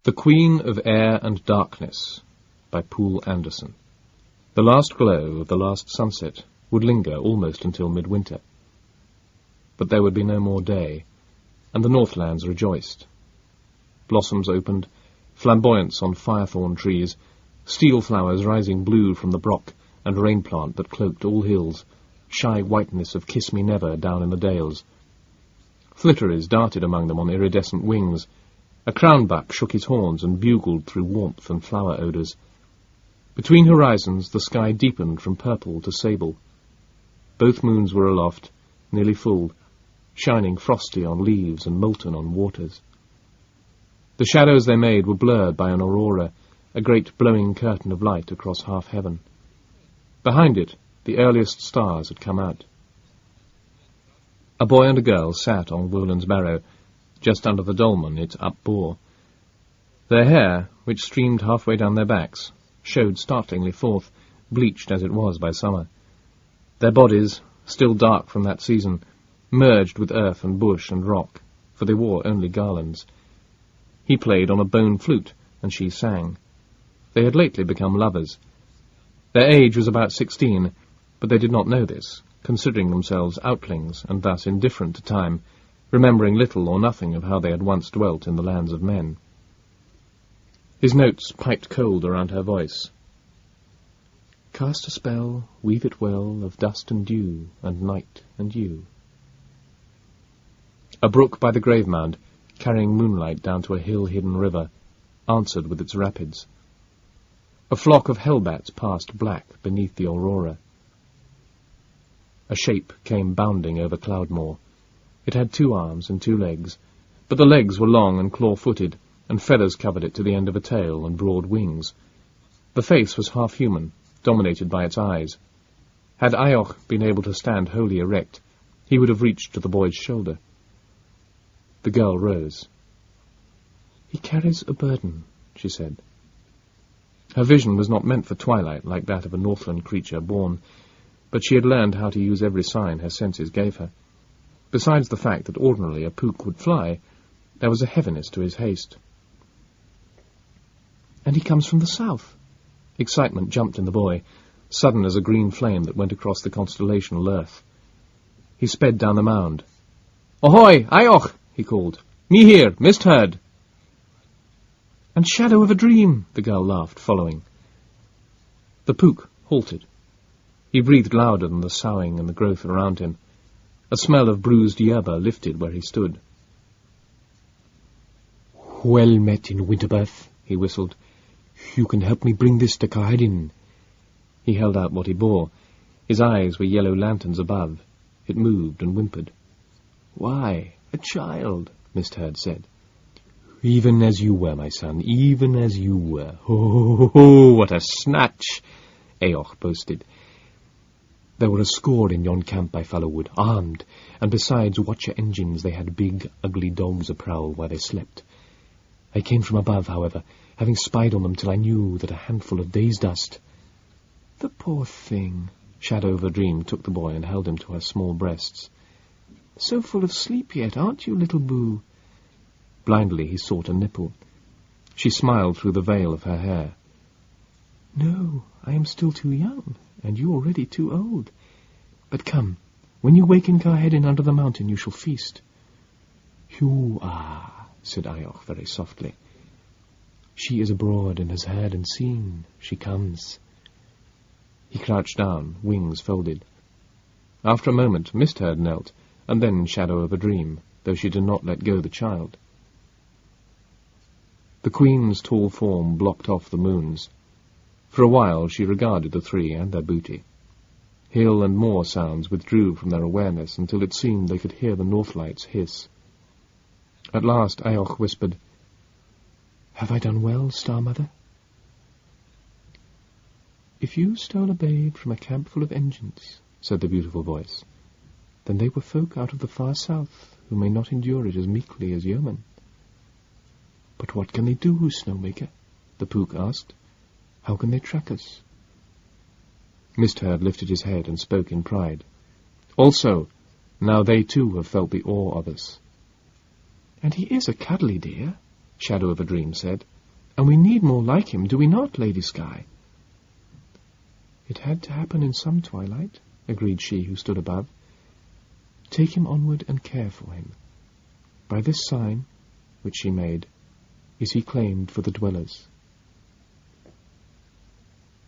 The Queen of Air and Darkness by Poul. The last glow of the last sunset would linger almost until midwinter. But there would be no more day, and the Northlands rejoiced. Blossoms opened, flamboyance on firethorn trees, steel flowers rising blue from the brock and rain plant that cloaked all hills, shy whiteness of kiss-me-never down in the dales. Flitteries darted among them on iridescent wings. A crownbuck shook his horns and bugled through warmth and flower odours. Between horizons the sky deepened from purple to sable. Both moons were aloft, nearly full, shining frosty on leaves and molten on waters. The shadows they made were blurred by an aurora, a great blowing curtain of light across half heaven. Behind it, the earliest stars had come out. A boy and a girl sat on Woland's Barrow, just under the dolmen it upbore. Their hair, which streamed halfway down their backs, showed startlingly forth, bleached as it was by summer. Their bodies, still dark from that season, merged with earth and bush and rock, for they wore only garlands. He played on a bone flute, and she sang. They had lately become lovers. Their age was about 16, but they did not know this, considering themselves outlings, and thus indifferent to time, remembering little or nothing of how they had once dwelt in the lands of men. His notes piped cold around her voice. Cast a spell, weave it well, of dust and dew, and night and you. A brook by the grave mound, carrying moonlight down to a hill-hidden river, answered with its rapids. A flock of hellbats passed black beneath the aurora. A shape came bounding over Cloudmoor. It had 2 arms and 2 legs, but the legs were long and claw-footed, and feathers covered it to the end of a tail and broad wings. The face was half-human, dominated by its eyes. Had Ayoch been able to stand wholly erect, he would have reached to the boy's shoulder. The girl rose. "He carries a burden," she said. Her vision was not meant for twilight like that of a northland creature born, but she had learned how to use every sign her senses gave her. Besides the fact that ordinarily a Pouk would fly, there was a heaviness to his haste. "And he comes from the south." Excitement jumped in the boy, sudden as a green flame that went across the constellation Lerth. He sped down the mound. "Ahoy, Ayoch!" he called. "Me here, Mist-Herd." "And Shadow of a Dream," the girl laughed, following. The Pouk halted. He breathed louder than the soughing and the growth around him. A smell of bruised yerba lifted where he stood. "Well met in Winterbirth," he whistled. "You can help me bring this to Kahedin." He held out what he bore. His eyes were yellow lanterns above. It moved and whimpered. "Why, a child," Mist-Herd said. "Even as you were, my son, even as you were." "Ho, ho, ho, what a snatch!" Ayoch boasted. "There were a score in yon camp by Fallowwood, armed, and besides watcher engines they had big, ugly dogs a-prowl while they slept. I came from above, however, having spied on them till I knew that a handful of days' dust—" "The poor thing!" Shadow of a Dream took the boy and held him to her small breasts. "So full of sleep yet, aren't you, little boo?" Blindly he sought a nipple. She smiled through the veil of her hair. "No, I am still too young, and you already too old. But come, when you wake in Kahedin under the mountain, you shall feast." "You are," said Ayoch very softly. "She is abroad and has heard and seen. She comes." He crouched down, wings folded. After a moment, Mist-Herd knelt, and then Shadow of a Dream, though she did not let go the child. The Queen's tall form blocked off the moons. For a while she regarded the 3 and their booty. Hill and moor sounds withdrew from their awareness until it seemed they could hear the Northlights hiss. At last Ayoch whispered, "Have I done well, Star-Mother?" "If you stole a babe from a camp full of engines," said the beautiful voice, "then they were folk out of the far south who may not endure it as meekly as yeomen." "But what can they do, Snowmaker?" the Pouk asked. "How can they track us?" Mist-Herd lifted his head and spoke in pride. "Also, now they too have felt the awe of us." "And he is a cuddly dear," Shadow of a Dream said. "And we need more like him, do we not, Lady Skye?" "It had to happen in some twilight," agreed she who stood above. "Take him onward and care for him. By this sign, which she made, is he claimed for the dwellers."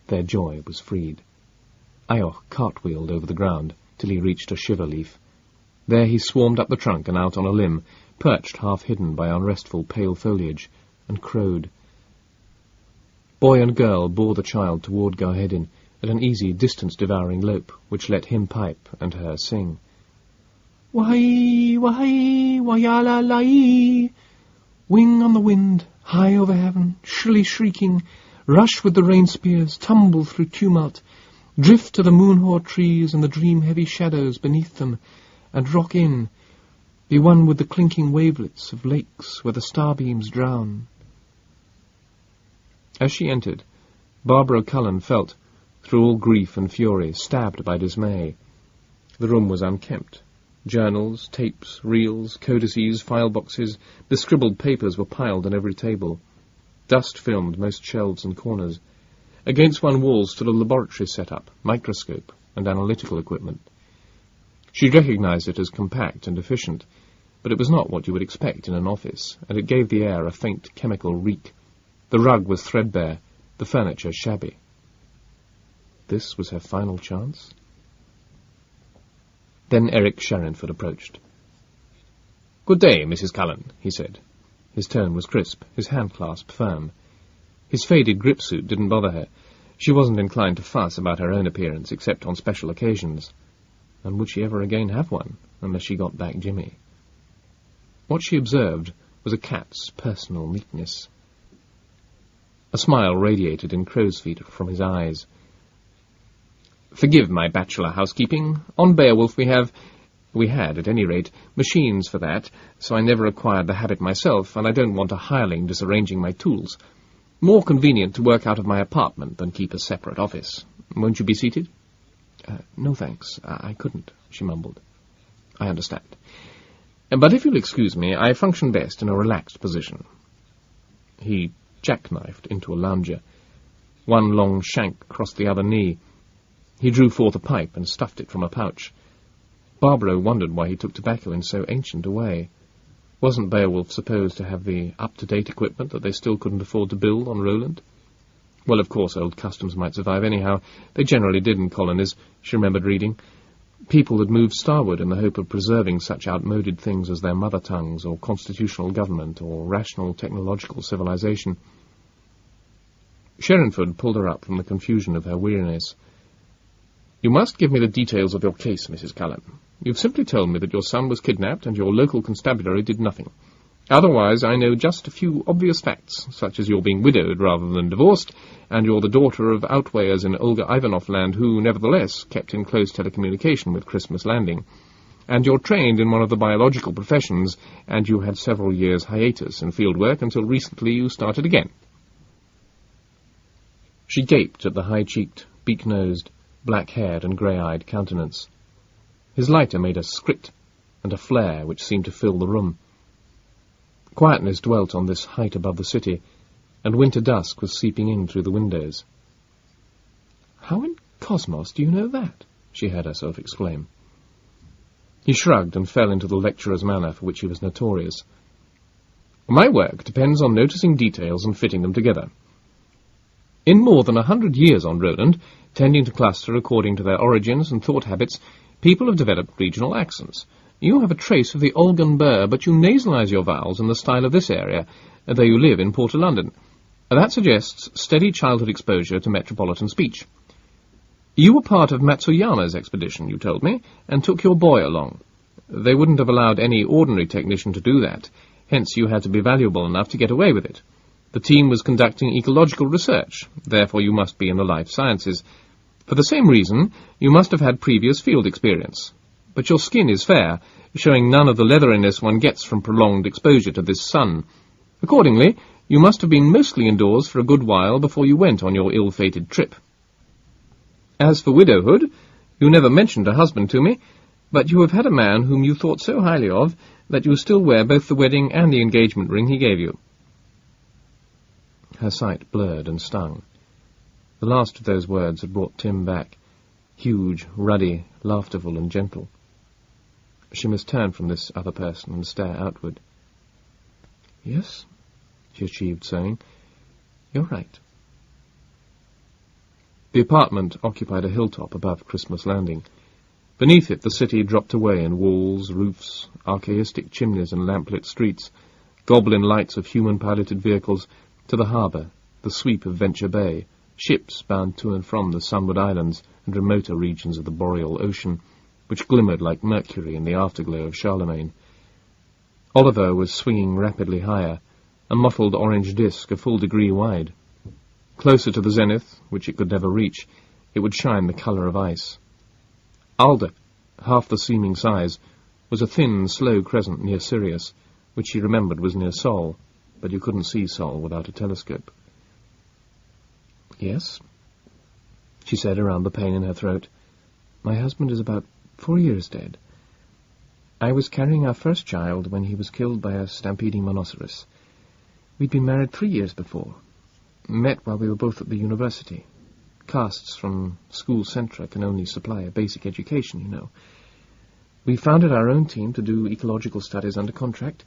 Their joy was freed. Ayoch cartwheeled over the ground till he reached a shiver leaf. There he swarmed up the trunk and out on a limb, perched half hidden by unrestful pale foliage, and crowed. Boy and girl bore the child toward Garhedin at an easy, distance-devouring lope, which let him pipe and her sing. Wahai, wahai, wayala lai. Wing on the wind, high over heaven, shrilly shrieking, rush with the rain spears, tumble through tumult, drift to the moon-hoar trees and the dream-heavy shadows beneath them, and rock in, be one with the clinking wavelets of lakes where the starbeams drown. As she entered, Barbara Cullen felt, through all grief and fury, stabbed by dismay. The room was unkempt. Journals, tapes, reels, codices, file-boxes, bescribbled papers were piled on every table. Dust filmed most shelves and corners. Against one wall stood a laboratory set-up, microscope, and analytical equipment. She recognized it as compact and efficient, but it was not what you would expect in an office, and it gave the air a faint chemical reek. The rug was threadbare, the furniture shabby. This was her final chance? Then Eric Sherrinford approached. "Good day, Mrs. Cullen," he said. His tone was crisp, his hand-clasp firm. His faded grip-suit didn't bother her. She wasn't inclined to fuss about her own appearance, except on special occasions. And would she ever again have one, unless she got back Jimmy? What she observed was a cat's personal neatness. A smile radiated in crow's feet from his eyes. "Forgive my bachelor housekeeping. On Beowulf we had, at any rate, machines for that, so I never acquired the habit myself, and I don't want a hireling disarranging my tools. More convenient to work out of my apartment than keep a separate office. Won't you be seated?" "No, thanks. I couldn't," she mumbled. "I understand. But if you'll excuse me, I function best in a relaxed position." He jackknifed into a lounger. One long shank crossed the other knee. He drew forth a pipe and stuffed it from a pouch. Barbara wondered why he took tobacco in so ancient a way. Wasn't Beowulf supposed to have the up-to-date equipment that they still couldn't afford to build on Roland? Well, of course, old customs might survive anyhow. They generally did in colonies, she remembered reading. People had moved starward in the hope of preserving such outmoded things as their mother tongues, or constitutional government, or rational technological civilization. Sherrinford pulled her up from the confusion of her weariness. "You must give me the details of your case, Mrs. Cullen. You've simply told me that your son was kidnapped and your local constabulary did nothing. Otherwise, I know just a few obvious facts, such as your being widowed rather than divorced, and you're the daughter of outweighers in Olga Ivanov land who, nevertheless, kept in close telecommunication with Christmas Landing. And you're trained in one of the biological professions, and you had several years' hiatus in field work until recently you started again." She gaped at the high-cheeked, beak-nosed, black-haired and grey-eyed countenance. His lighter made a scrit and a flare which seemed to fill the room. Quietness dwelt on this height above the city, and winter dusk was seeping in through the windows. "How in cosmos do you know that?" she heard herself exclaim. He shrugged and fell into the lecturer's manner for which he was notorious. "My work depends on noticing details and fitting them together. In more than 100 years on Roland, tending to cluster according to their origins and thought habits, people have developed regional accents. You have a trace of the Olgan burr, but you nasalize your vowels in the style of this area, though you live in Port London. That suggests steady childhood exposure to metropolitan speech. You were part of Matsuyama's expedition, you told me, and took your boy along. They wouldn't have allowed any ordinary technician to do that, hence you had to be valuable enough to get away with it. The team was conducting ecological research, therefore you must be in the life sciences. For the same reason, you must have had previous field experience. But your skin is fair, showing none of the leatheriness one gets from prolonged exposure to this sun. Accordingly, you must have been mostly indoors for a good while before you went on your ill-fated trip. As for widowhood, you never mentioned a husband to me, but you have had a man whom you thought so highly of that you still wear both the wedding and the engagement ring he gave you. Her sight blurred and stung. The last of those words had brought Tim back, huge, ruddy, laughterful and gentle. She must turn from this other person and stare outward. "Yes," she achieved, saying, "you're right." The apartment occupied a hilltop above Christmas Landing. Beneath it the city dropped away in walls, roofs, archaistic chimneys and lamplit streets, goblin lights of human-piloted vehicles, to the harbour, the sweep of Venture Bay, ships bound to and from the Sunward Islands and remoter regions of the Boreal Ocean, which glimmered like mercury in the afterglow of Charlemagne. Oliver was swinging rapidly higher, a mottled orange disk a full degree wide. Closer to the zenith, which it could never reach, it would shine the colour of ice. Alder, half the seeming size, was a thin, slow crescent near Sirius, which she remembered was near Sol, but you couldn't see Sol without a telescope. "Yes," she said around the pain in her throat. "My husband is about 4 years dead. I was carrying our first child when he was killed by a stampeding rhinoceros. We'd been married 3 years before. Met while we were both at the university. Castes from school centra can only supply a basic education, you know. We founded our own team to do ecological studies under contract.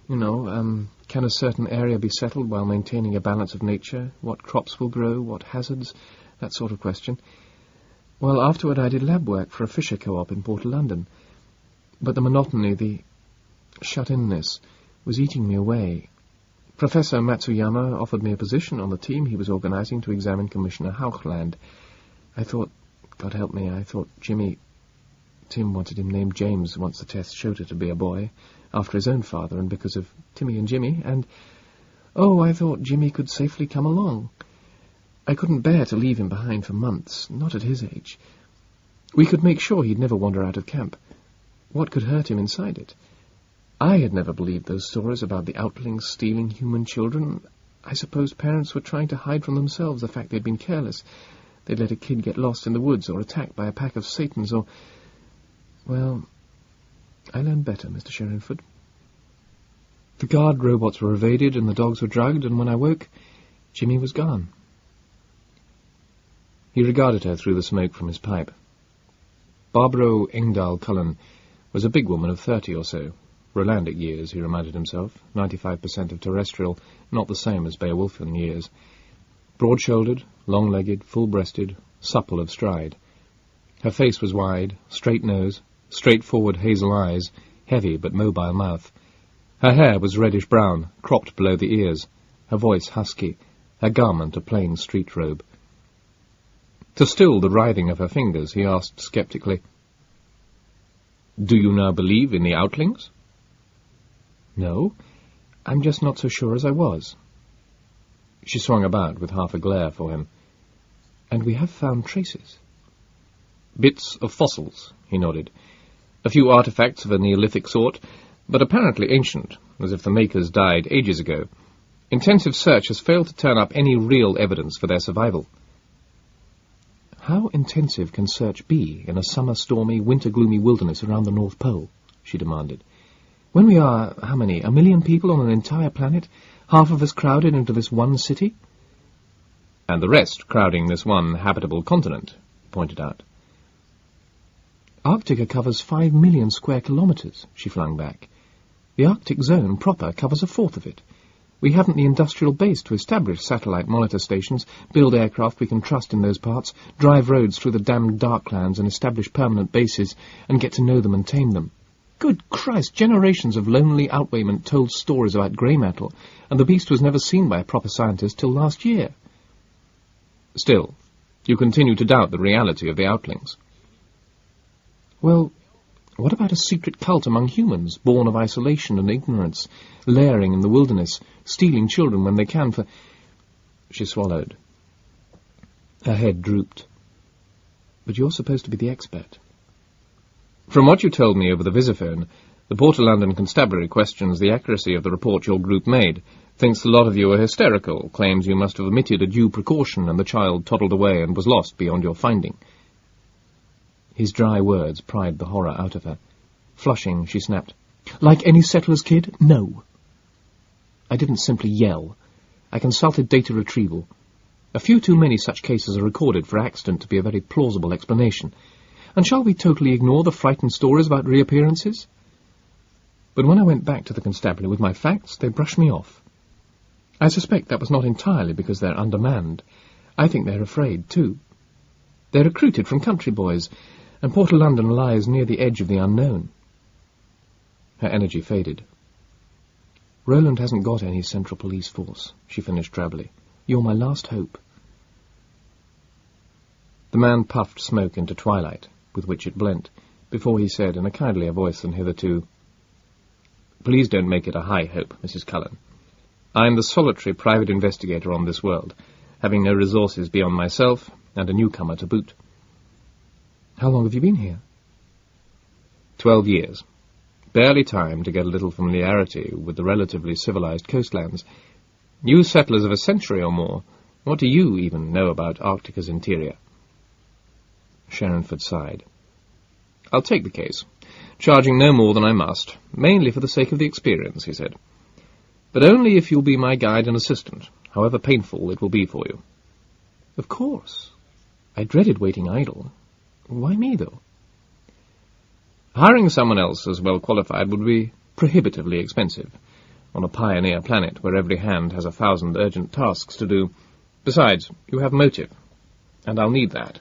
Can a certain area be settled while maintaining a balance of nature? What crops will grow? What hazards? That sort of question. Well, afterward I did lab work for a fisher co-op in Port London. But the monotony, the shut-inness, was eating me away. Professor Matsuyama offered me a position on the team he was organizing to examine Commissioner Hauchland. I thought, God help me, I thought Tim wanted him named James once the test showed it to be a boy, after his own father and because of Timmy and Jimmy, and, I thought Jimmy could safely come along. I couldn't bear to leave him behind for months, not at his age. We could make sure he'd never wander out of camp. What could hurt him inside it? I had never believed those stories about the outlings stealing human children. I suppose parents were trying to hide from themselves the fact they'd been careless. They'd let a kid get lost in the woods or attacked by a pack of Satans or... Well, I learned better, Mr. Sherrinford. The guard robots were evaded and the dogs were drugged, and when I woke, Jimmy was gone. He regarded her through the smoke from his pipe. Barbro Engdahl Cullen was a big woman of 30 or so. Rolandic years, he reminded himself, 95% of terrestrial, not the same as Beowulfian years. Broad-shouldered, long-legged, full-breasted, supple of stride. Her face was wide, straight nose, straightforward hazel eyes, heavy but mobile mouth. Her hair was reddish-brown, cropped below the ears, her voice husky, her garment a plain street robe. To still the writhing of her fingers, he asked sceptically, "Do you now believe in the outlings?" "No, I'm just not so sure as I was." She swung about with half a glare for him. "And we have found traces." "Bits of fossils," he nodded. "A few artifacts of a Neolithic sort, but apparently ancient, as if the makers died ages ago. Intensive search has failed to turn up any real evidence for their survival." "How intensive can search be in a summer-stormy, winter-gloomy wilderness around the North Pole?" she demanded. "When we are, how many, 1 million people on an entire planet, half of us crowded into this one city?" "And the rest crowding this one habitable continent," he pointed out. "Arctica covers 5 million square kilometres," she flung back. "The Arctic zone proper covers 1/4 of it. We haven't the industrial base to establish satellite monitor stations, build aircraft we can trust in those parts, drive roads through the damned darklands and establish permanent bases, and get to know them and tame them. Good Christ, generations of lonely outwaymen told stories about grey metal, and the beast was never seen by a proper scientist till last year." "Still, you continue to doubt the reality of the outlings." "Well, what about a secret cult among humans, born of isolation and ignorance, lairing in the wilderness, stealing children when they can for—" She swallowed. Her head drooped. "But you're supposed to be the expert." "From what you told me over the visiphone, the Port of London Constabulary questions the accuracy of the report your group made, thinks the lot of you are hysterical, claims you must have omitted a due precaution and the child toddled away and was lost beyond your finding." His dry words pried the horror out of her. Flushing, she snapped, "Like any settler's kid? No." "I didn't simply yell. I consulted data retrieval. A few too many such cases are recorded for accident to be a very plausible explanation. And shall we totally ignore the frightened stories about reappearances? But when I went back to the constabulary with my facts, they brushed me off. I suspect that was not entirely because they're undermanned. I think they're afraid, too. They're recruited from country boys, and Port of London lies near the edge of the unknown. Her energy faded. Roland hasn't got any central police force, she finished drably. You're my last hope. The man puffed smoke into twilight, with which it blent, before he said in a kindlier voice than hitherto, Please don't make it a high hope, Mrs. Cullen. I am the solitary private investigator on this world, having no resources beyond myself, and a newcomer to boot. How long have you been here? 12 years. Barely time to get a little familiarity with the relatively civilized coastlands. You settlers of a century or more, what do you even know about Arctica's interior? Sharonford sighed. I'll take the case, charging no more than I must, mainly for the sake of the experience, he said. But only if you'll be my guide and assistant, however painful it will be for you. Of course. I dreaded waiting idle. Why me, though? Hiring someone else as well qualified would be prohibitively expensive, on a pioneer planet where every hand has 1,000 urgent tasks to do. Besides, you have motive, and I'll need that.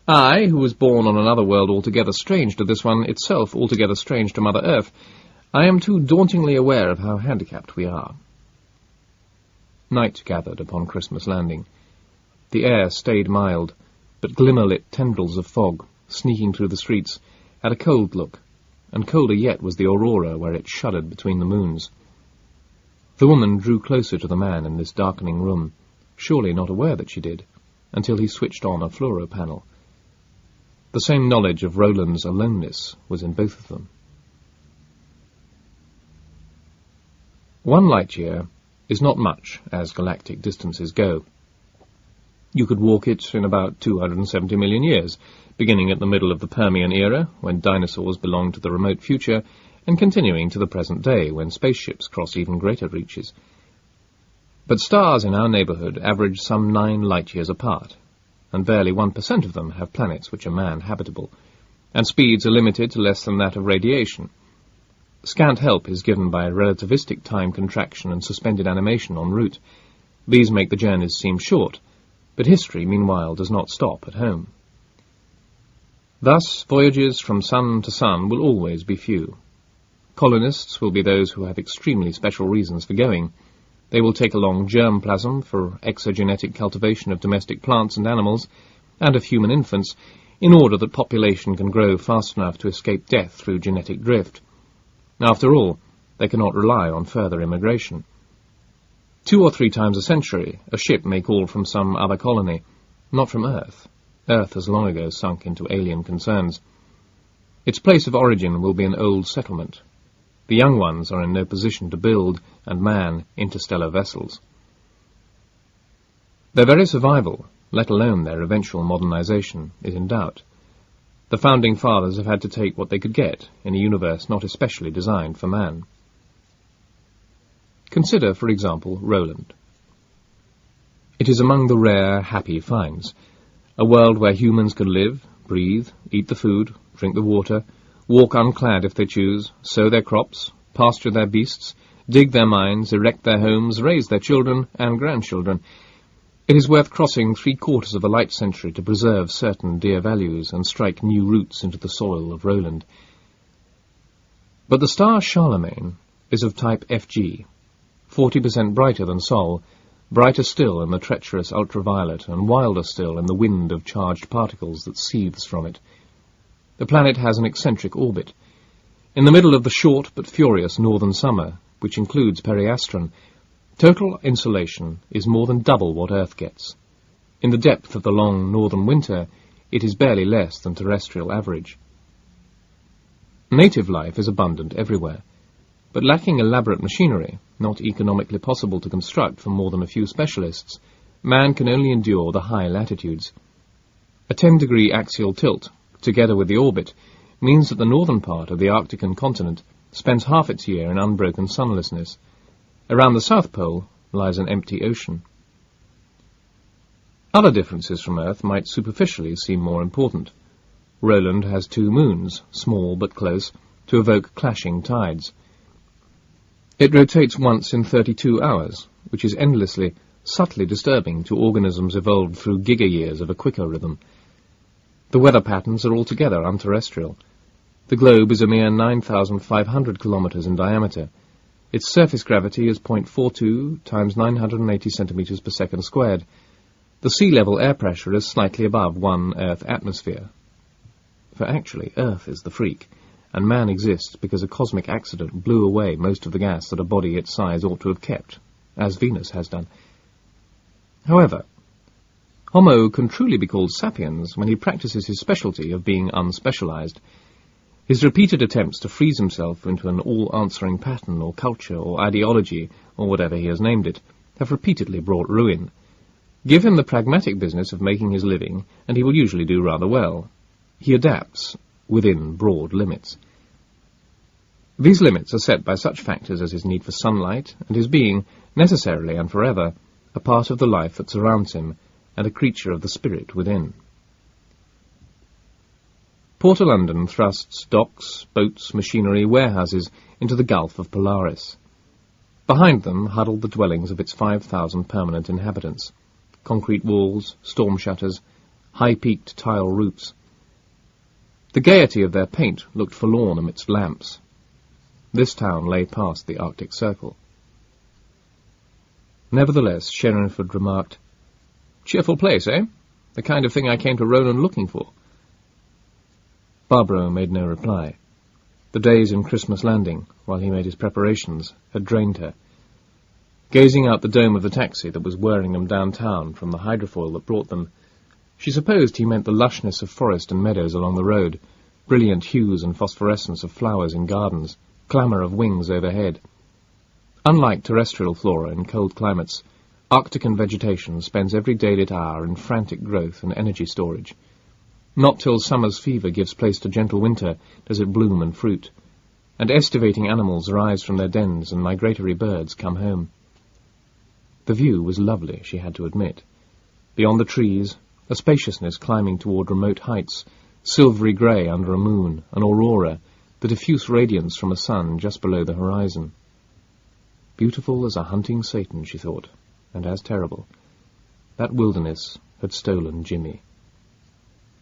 I, who was born on another world altogether strange to this one, itself altogether strange to Mother Earth, I am too dauntingly aware of how handicapped we are. Night gathered upon Christmas Landing. The air stayed mild, but glimmer-lit tendrils of fog, sneaking through the streets, had a cold look, and colder yet was the aurora where it shuddered between the moons. The woman drew closer to the man in this darkening room, surely not aware that she did, until he switched on a fluoro panel. The same knowledge of Roland's aloneness was in both of them. 1 light-year is not much as galactic distances go. You could walk it in about 270 million years, beginning at the middle of the Permian era, when dinosaurs belonged to the remote future, and continuing to the present day, when spaceships cross even greater reaches. But stars in our neighbourhood average some 9 light-years apart, and barely 1% of them have planets which are man-habitable, and speeds are limited to less than that of radiation. Scant help is given by relativistic time contraction and suspended animation en route. These make the journeys seem short, but history, meanwhile, does not stop at home. Thus, voyages from sun to sun will always be few. Colonists will be those who have extremely special reasons for going. They will take along germplasm for exogenetic cultivation of domestic plants and animals, and of human infants, in order that population can grow fast enough to escape death through genetic drift. After all, they cannot rely on further immigration. 2 or 3 times a century, a ship may call from some other colony, not from Earth. Earth has long ago sunk into alien concerns. Its place of origin will be an old settlement. The young ones are in no position to build and man interstellar vessels. Their very survival, let alone their eventual modernization, is in doubt. The founding fathers have had to take what they could get in a universe not especially designed for man. Consider, for example, Roland. It is among the rare, happy finds, a world where humans can live, breathe, eat the food, drink the water, walk unclad if they choose, sow their crops, pasture their beasts, dig their mines, erect their homes, raise their children and grandchildren. It is worth crossing 3/4 of a light century to preserve certain dear values and strike new roots into the soil of Roland. But the star Charlemagne is of type FG, 40% brighter than Sol, brighter still in the treacherous ultraviolet, and wilder still in the wind of charged particles that seethes from it. The planet has an eccentric orbit. In the middle of the short but furious northern summer, which includes periastron, total insolation is more than double what Earth gets. In the depth of the long northern winter, it is barely less than terrestrial average. Native life is abundant everywhere, but lacking elaborate machinery, not economically possible to construct for more than a few specialists, man can only endure the high latitudes. A 10-degree axial tilt, together with the orbit, means that the northern part of the Arctican continent spends half its year in unbroken sunlessness. Around the South Pole, lies an empty ocean. Other differences from Earth might superficially seem more important. Roland has 2 moons, small but close, to evoke clashing tides. It rotates once in 32 hours, which is endlessly, subtly disturbing to organisms evolved through giga-years of a quicker rhythm. The weather patterns are altogether unterrestrial. The globe is a mere 9,500 kilometers in diameter. Its surface gravity is 0.42 times 980 centimeters per second squared. The sea level air pressure is slightly above 1 Earth atmosphere. For actually, Earth is the freak, and man exists because a cosmic accident blew away most of the gas that a body its size ought to have kept, as Venus has done. However, Homo can truly be called sapiens when he practices his specialty of being unspecialized. His repeated attempts to freeze himself into an all-answering pattern or culture or ideology, or whatever he has named it, have repeatedly brought ruin. Give him the pragmatic business of making his living, and he will usually do rather well. He adapts within broad limits. These limits are set by such factors as his need for sunlight and his being, necessarily and forever, a part of the life that surrounds him and a creature of the spirit within. Port of London thrusts docks, boats, machinery, warehouses into the Gulf of Polaris. Behind them huddled the dwellings of its 5,000 permanent inhabitants. Concrete walls, storm shutters, high-peaked tile roofs. The gaiety of their paint looked forlorn amidst lamps. This town lay past the Arctic Circle. Nevertheless, Sherrinford remarked, "Cheerful place, eh? The kind of thing I came to Ronan looking for." Barbaro made no reply. The days in Christmas Landing, while he made his preparations, had drained her. Gazing out the dome of the taxi that was whirring them downtown from the hydrofoil that brought them, she supposed he meant the lushness of forest and meadows along the road, brilliant hues and phosphorescence of flowers in gardens, clamour of wings overhead. Unlike terrestrial flora in cold climates, Arctican vegetation spends every daylit hour in frantic growth and energy storage. Not till summer's fever gives place to gentle winter does it bloom and fruit, and estivating animals rise from their dens and migratory birds come home. The view was lovely, she had to admit. Beyond the trees, a spaciousness climbing toward remote heights, silvery grey under a moon, an aurora, the diffuse radiance from a sun just below the horizon. Beautiful as a hunting Satan, she thought, and as terrible. That wilderness had stolen Jimmy.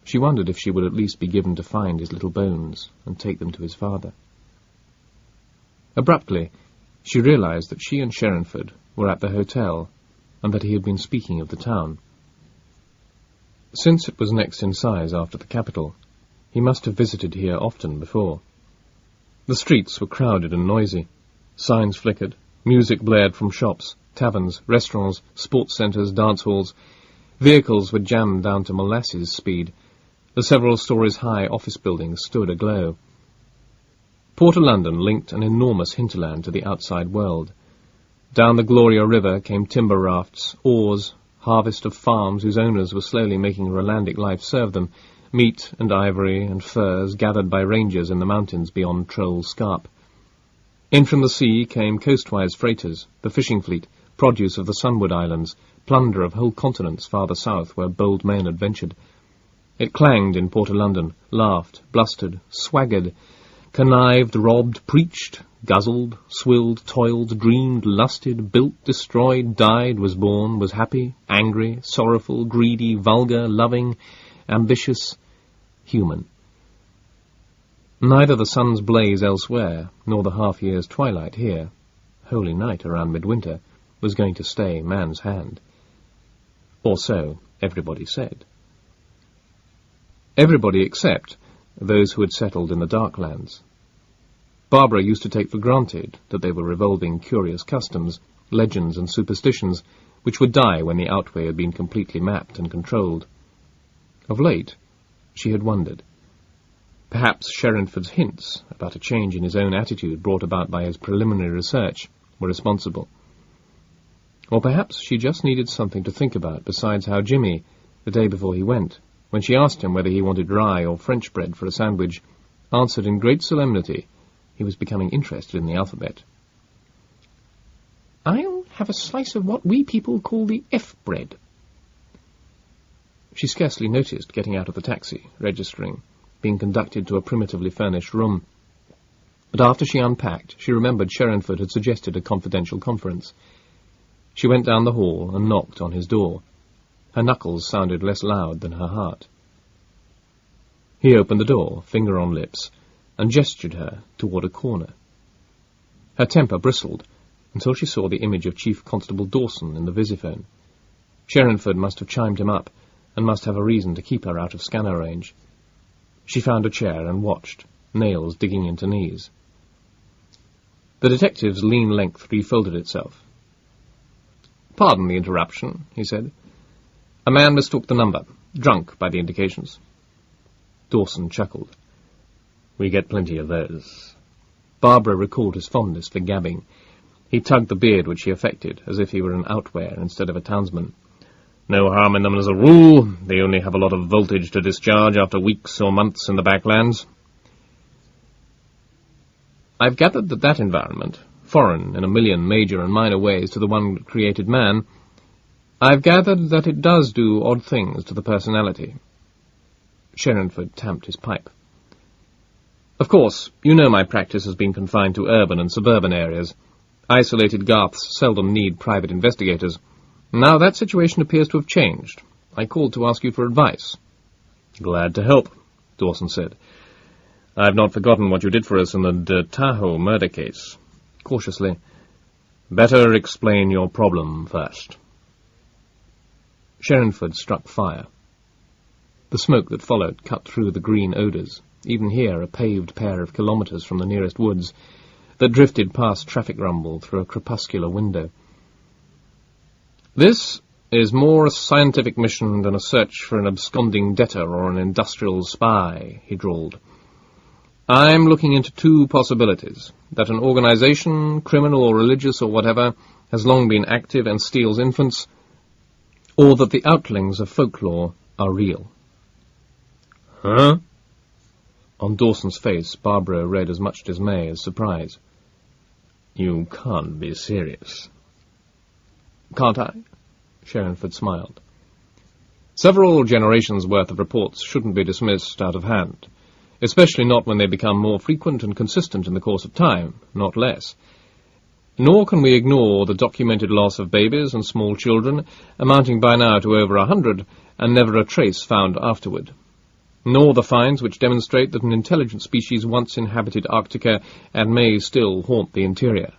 She wondered if she would at least be given to find his little bones and take them to his father. Abruptly, she realized that she and Sherrinford were at the hotel, and that he had been speaking of the town. Since it was next in size after the capital, he must have visited here often before. The streets were crowded and noisy. Signs flickered, music blared from shops, taverns, restaurants, sports centres, dance halls. Vehicles were jammed down to molasses speed. The several stories high office buildings stood aglow. Port of London linked an enormous hinterland to the outside world. Down the Gloria River came timber rafts, oars, harvest of farms whose owners were slowly making Rolandic life serve them, meat and ivory and furs gathered by rangers in the mountains beyond Troll Scarp. In from the sea came coastwise freighters, the fishing fleet, produce of the Sunward Islands, plunder of whole continents farther south where bold men had ventured. It clanged in Port of London, laughed, blustered, swaggered, connived, robbed, preached, guzzled, swilled, toiled, dreamed, lusted, built, destroyed, died, was born, was happy, angry, sorrowful, greedy, vulgar, loving, ambitious, human. Neither the sun's blaze elsewhere, nor the half-year's twilight here, holy night around midwinter, was going to stay man's hand. Or so everybody said. Everybody except those who had settled in the Darklands. Barbara used to take for granted that they were revolving curious customs, legends and superstitions, which would die when the outway had been completely mapped and controlled. Of late, she had wondered. Perhaps Sherrinford's hints about a change in his own attitude brought about by his preliminary research were responsible. Or perhaps she just needed something to think about besides how Jimmy, the day before he went, when she asked him whether he wanted rye or French bread for a sandwich, answered in great solemnity he was becoming interested in the alphabet. "I'll have a slice of what we people call the F-bread." She scarcely noticed getting out of the taxi, registering, being conducted to a primitively furnished room. But after she unpacked, she remembered Sherrinford had suggested a confidential conference. She went down the hall and knocked on his door. Her knuckles sounded less loud than her heart. He opened the door, finger on lips, and gestured her toward a corner. Her temper bristled until she saw the image of Chief Constable Dawson in the visiphone. Sherrinford must have chimed him up, and must have a reason to keep her out of scanner range. She found a chair and watched, nails digging into knees. The detective's lean length refolded itself. "Pardon the interruption," he said. "A man mistook the number. Drunk, by the indications." Dawson chuckled. "We get plenty of those." Barbara recalled his fondness for gabbing. He tugged the beard which he affected, as if he were an outwear instead of a townsman. "No harm in them as a rule. They only have a lot of voltage to discharge after weeks or months in the backlands." "I've gathered that environment, foreign in a million major and minor ways to the one that created man, I've gathered that it does do odd things to the personality." Sherrinford tamped his pipe. "Of course, you know my practice has been confined to urban and suburban areas. Isolated garths seldom need private investigators. Now that situation appears to have changed. I called to ask you for advice." "Glad to help," Dawson said. "I've not forgotten what you did for us in the De Tahoe murder case." Cautiously, "Better explain your problem first." Sherrinford struck fire. The smoke that followed cut through the green odours, even here a paved pair of kilometres from the nearest woods, that drifted past traffic rumble through a crepuscular window. "This is more a scientific mission than a search for an absconding debtor or an industrial spy," he drawled. "I'm looking into two possibilities: that an organization, criminal or religious or whatever, has long been active and steals infants, or that the outlings of folklore are real." "Huh?" On Dawson's face, Barbara read as much dismay as surprise. "You can't be serious." "Can't I?" Sherrinford smiled. "Several generations' worth of reports shouldn't be dismissed out of hand, especially not when they become more frequent and consistent in the course of time, not less. Nor can we ignore the documented loss of babies and small children, amounting by now to over 100, and never a trace found afterward. Nor the finds which demonstrate that an intelligent species once inhabited Arctica and may still haunt the interior."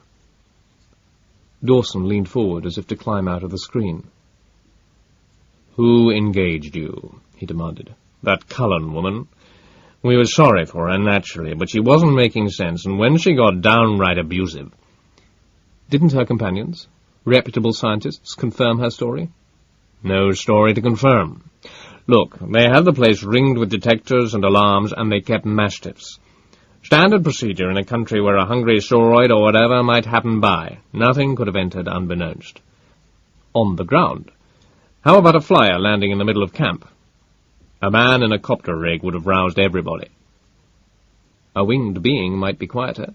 Dawson leaned forward as if to climb out of the screen. "Who engaged you?" he demanded. "That Cullen woman? We were sorry for her, naturally, but she wasn't making sense, and when she got downright abusive—" "Didn't her companions, reputable scientists, confirm her story?" "No story to confirm. Look, they had the place ringed with detectors and alarms, and they kept mastiffs. Standard procedure in a country where a hungry sauroid or whatever might happen by. Nothing could have entered unbeknownst." "On the ground? How about a flyer landing in the middle of camp?" "A man in a copter rig would have roused everybody." "A winged being might be quieter."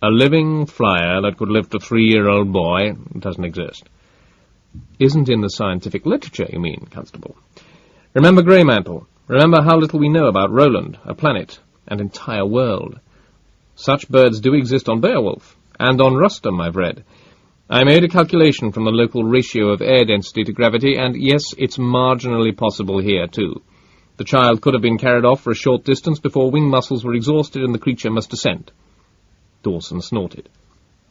"A living flyer that could lift a 3-year-old boy doesn't exist." "Isn't in the scientific literature, you mean, Constable? Remember Greymantle. Remember how little we know about Roland, a planet, an entire world. Such birds do exist on Beowulf, and on Rustum, I've read. I made a calculation from the local ratio of air density to gravity, and yes, it's marginally possible here, too. The child could have been carried off for a short distance before wing muscles were exhausted and the creature must descend." Dawson snorted.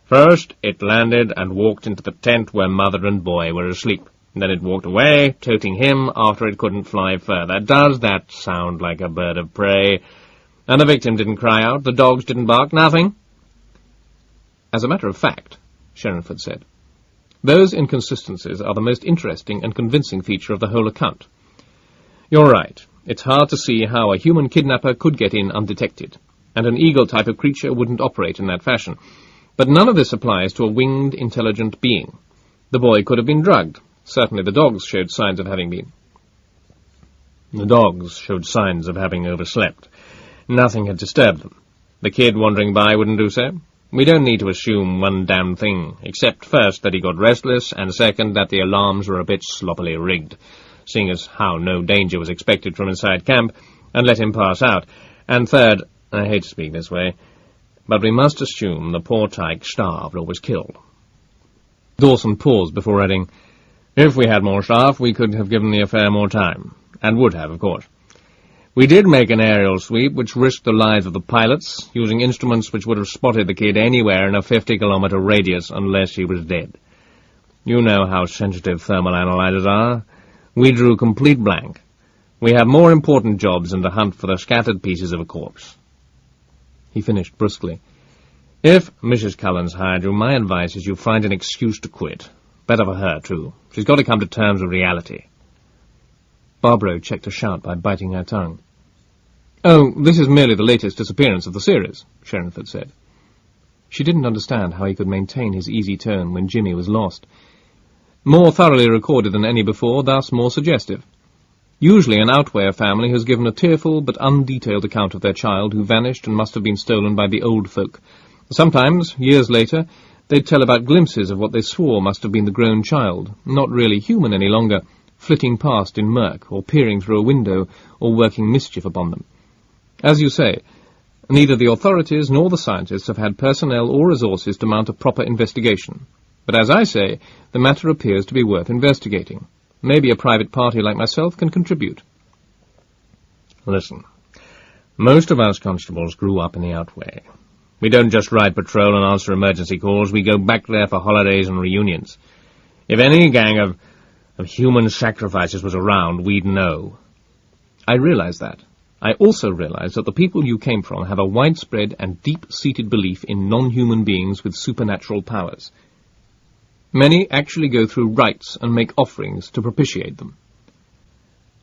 "First, it landed and walked into the tent where mother and boy were asleep. Then it walked away, toting him after it couldn't fly further. Does that sound like a bird of prey? And the victim didn't cry out, the dogs didn't bark, nothing?" "As a matter of fact," Sherrinford said, "those inconsistencies are the most interesting and convincing feature of the whole account. You're right. It's hard to see how a human kidnapper could get in undetected, and an eagle type of creature wouldn't operate in that fashion. But none of this applies to a winged, intelligent being. The boy could have been drugged. Certainly the dogs showed signs of having been. The dogs showed signs of having overslept. Nothing had disturbed them. The kid wandering by wouldn't do so. We don't need to assume one damn thing, except first that he got restless, and second that the alarms were a bit sloppily rigged, seeing as how no danger was expected from inside camp, and let him pass out, and third, I hate to speak this way, but we must assume the poor tyke starved or was killed. Dawson paused before adding, if we had more staff, we could have given the affair more time, and would have, of course. We did make an aerial sweep which risked the lives of the pilots, using instruments which would have spotted the kid anywhere in a 50-kilometer radius unless he was dead. You know how sensitive thermal analyzers are. We drew complete blank. We have more important jobs than to hunt for the scattered pieces of a corpse. He finished brusquely. If Mrs. Cullen's hired you, my advice is you find an excuse to quit. Better for her, too. She's got to come to terms with reality. Barbaro checked a shout by biting her tongue. Oh, this is merely the latest disappearance of the series, Sherrinford said. She didn't understand how he could maintain his easy tone when Jimmy was lost. More thoroughly recorded than any before, thus more suggestive. Usually an Outwear family has given a tearful but undetailed account of their child who vanished and must have been stolen by the old folk. Sometimes, years later, they'd tell about glimpses of what they swore must have been the grown child, not really human any longer, flitting past in murk, or peering through a window, or working mischief upon them. As you say, neither the authorities nor the scientists have had personnel or resources to mount a proper investigation. But as I say, the matter appears to be worth investigating. Maybe a private party like myself can contribute. Listen, most of us constables grew up in the Outway. We don't just ride patrol and answer emergency calls, we go back there for holidays and reunions. If any gang of human sacrifices was around, we'd know. I realize that. I also realize that the people you came from have a widespread and deep-seated belief in non-human beings with supernatural powers. Many actually go through rites and make offerings to propitiate them.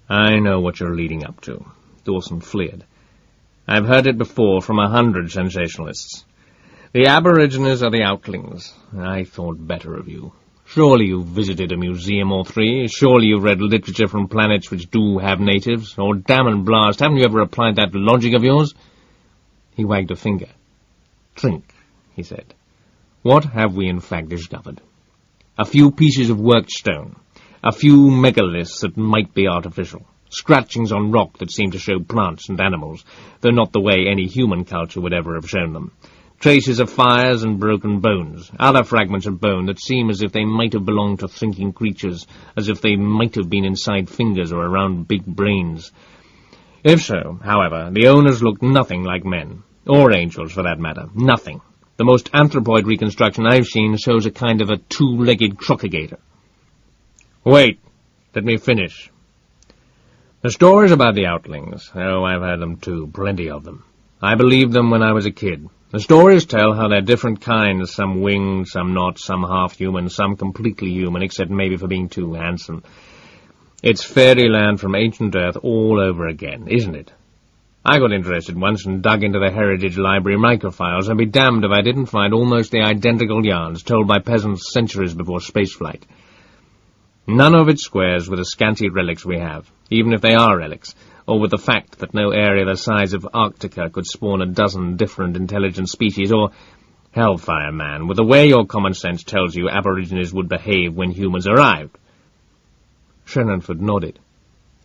I know what you're leading up to, Dawson fleered. I've heard it before from 100 sensationalists. The Aborigines are the Outlings. I thought better of you. Surely you've visited a museum or three. Surely you've read literature from planets which do have natives. Or, damn and blast, haven't you ever applied that logic of yours? He wagged a finger. Think, he said. What have we in fact discovered? A few pieces of worked stone. A few megaliths that might be artificial. Scratchings on rock that seem to show plants and animals, though not the way any human culture would ever have shown them. Traces of fires and broken bones, other fragments of bone that seem as if they might have belonged to thinking creatures, as if they might have been inside fingers or around big brains. If so, however, the owners looked nothing like men, or angels for that matter, nothing. The most anthropoid reconstruction I've seen shows a kind of a two-legged crocagator. Wait, let me finish. The stories about the Outlings, oh, I've heard them too, plenty of them. I believed them when I was a kid. The stories tell how they're different kinds, some winged, some not, some half-human, some completely human, except maybe for being too handsome. It's fairyland from ancient Earth all over again, isn't it? I got interested once and dug into the Heritage Library microfiles, and be damned if I didn't find almost the identical yarns told by peasants centuries before spaceflight. None of it squares with the scanty relics we have, even if they are relics, or with the fact that no area the size of Arctica could spawn a dozen different intelligent species, or, hellfire man, with the way your common sense tells you Aborigines would behave when humans arrived. Sherrinford nodded.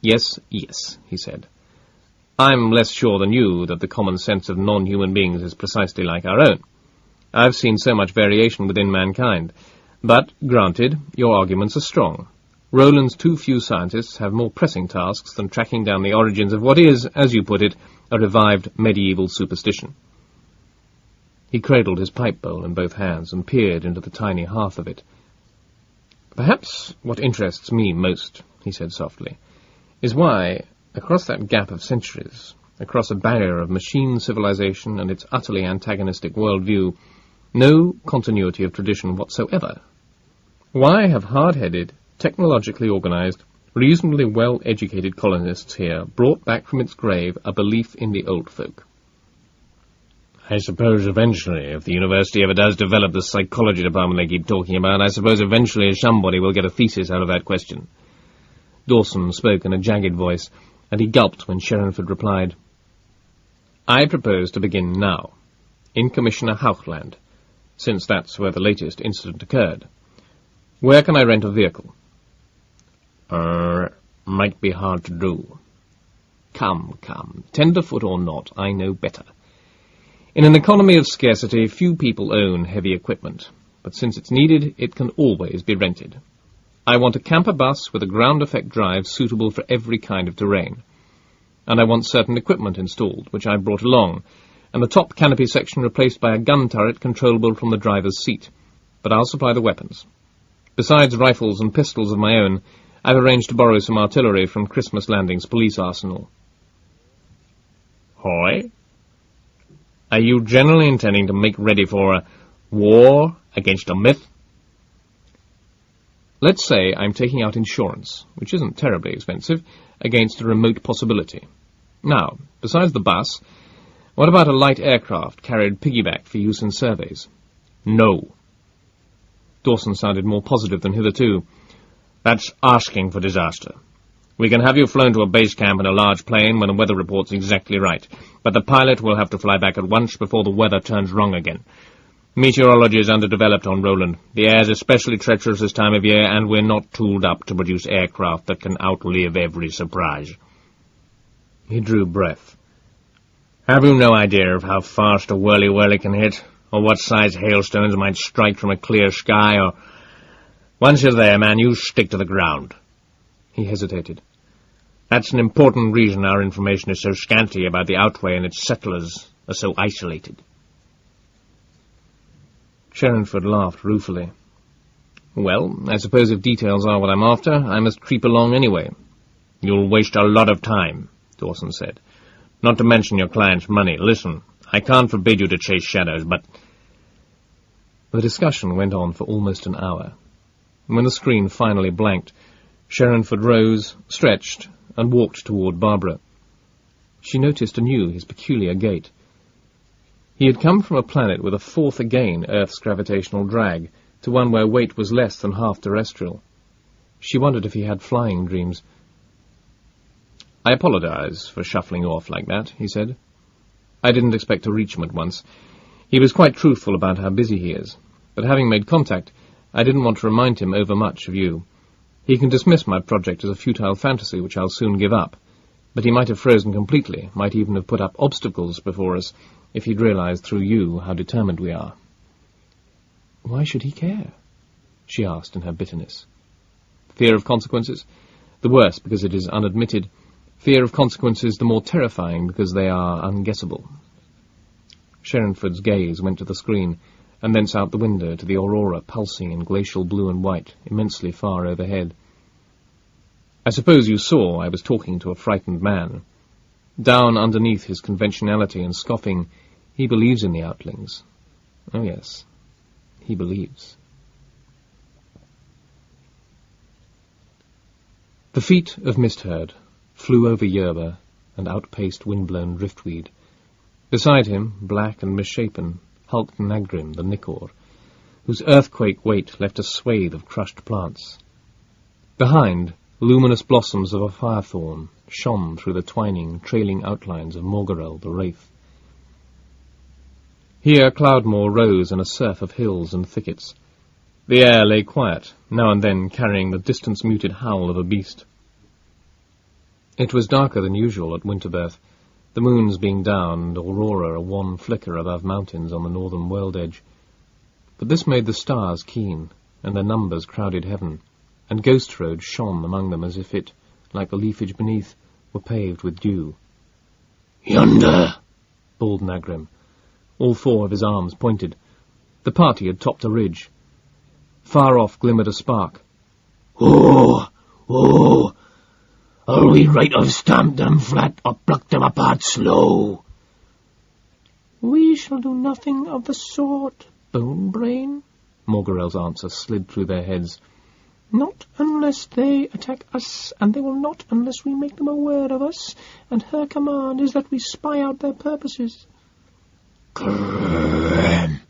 Yes, he said. I'm less sure than you that the common sense of non-human beings is precisely like our own. I've seen so much variation within mankind. But, granted, your arguments are strong. Roland's too few scientists have more pressing tasks than tracking down the origins of what is, as you put it, a revived medieval superstition. He cradled his pipe bowl in both hands and peered into the tiny hearth of it. Perhaps what interests me most, he said softly, is why, across that gap of centuries, across a barrier of machine civilization and its utterly antagonistic worldview, no continuity of tradition whatsoever. Why have hard-headed, technologically organized, reasonably well-educated colonists here brought back from its grave a belief in the old folk? I suppose eventually, if the university ever does develop the psychology department they keep talking about, I suppose eventually somebody will get a thesis out of that question. Dawson spoke in a jagged voice, and he gulped when Sherrinford replied, I propose to begin now, in Commissioner Hauchland, since that's where the latest incident occurred. Where can I rent a vehicle? Might be hard to do. Come, tenderfoot or not, I know better. In an economy of scarcity, few people own heavy equipment, but since it's needed, it can always be rented. I want a camper bus with a ground effect drive suitable for every kind of terrain. And I want certain equipment installed, which I brought along, and the top canopy section replaced by a gun turret controllable from the driver's seat. But I'll supply the weapons. Besides rifles and pistols of my own, I've arranged to borrow some artillery from Christmas Landing's police arsenal. Hoy? Are you generally intending to make ready for a war against a myth? Let's say I'm taking out insurance, which isn't terribly expensive, against a remote possibility. Now, besides the bus, what about a light aircraft carried piggyback for use in surveys? No. Dawson sounded more positive than hitherto. That's asking for disaster. We can have you flown to a base camp in a large plane when the weather report's exactly right, but the pilot will have to fly back at once before the weather turns wrong again. Meteorology is underdeveloped on Roland. The air's especially treacherous this time of year, and we're not tooled up to produce aircraft that can outlive every surprise. He drew breath. Have you no idea of how fast a whirly-whirly can hit, or what size hailstones might strike from a clear sky, or... Once you're there, man, you stick to the ground. He hesitated. That's an important reason our information is so scanty about the Outway and its settlers are so isolated. Sherrinford laughed ruefully. Well, I suppose if details are what I'm after, I must creep along anyway. You'll waste a lot of time, Dawson said. Not to mention your client's money. Listen, I can't forbid you to chase shadows, but... The discussion went on for almost an hour. When the screen finally blanked, Sherrinford rose, stretched, and walked toward Barbara. She noticed anew his peculiar gait. He had come from a planet with a fourth again Earth's gravitational drag, to one where weight was less than half terrestrial. She wondered if he had flying dreams. I apologize for shuffling you off like that, he said. I didn't expect to reach him at once. He was quite truthful about how busy he is, but having made contact, I didn't want to remind him overmuch of you. He can dismiss my project as a futile fantasy which I'll soon give up, but he might have frozen completely, might even have put up obstacles before us, if he'd realized through you how determined we are. Why should he care? She asked in her bitterness. Fear of consequences? The worse because it is unadmitted. Fear of consequences the more terrifying because they are unguessable. Sherrinford's gaze went to the screen, and thence out the window to the aurora pulsing in glacial blue and white, immensely far overhead. I suppose you saw I was talking to a frightened man. Down underneath his conventionality and scoffing, he believes in the Outlings. Oh yes, he believes. The feet of Mistherd flew over yerba and outpaced wind-blown driftweed. Beside him, black and misshapen, hulked Nagrim the Nicor, whose earthquake weight left a swathe of crushed plants. Behind, luminous blossoms of a firethorn shone through the twining, trailing outlines of Morgarel the Wraith. Here Cloudmoor rose in a surf of hills and thickets. The air lay quiet, now and then carrying the distance-muted howl of a beast. It was darker than usual at Winterbirth, the moons being down and aurora a wan flicker above mountains on the northern world edge. But this made the stars keen, and their numbers crowded heaven, and Ghost Road shone among them as if it, like the leafage beneath, were paved with dew. "Yonder!" bawled Nagrim. All four of his arms pointed. The party had topped a ridge. Far off glimmered a spark. "Oh! Oh! Are we right of stamped them flat or plucked them apart slow?" "We shall do nothing of the sort, Bone Brain," Morgarel's answer slid through their heads. "Not unless they attack us, and they will not unless we make them aware of us, and her command is that we spy out their purposes." "Grrrm!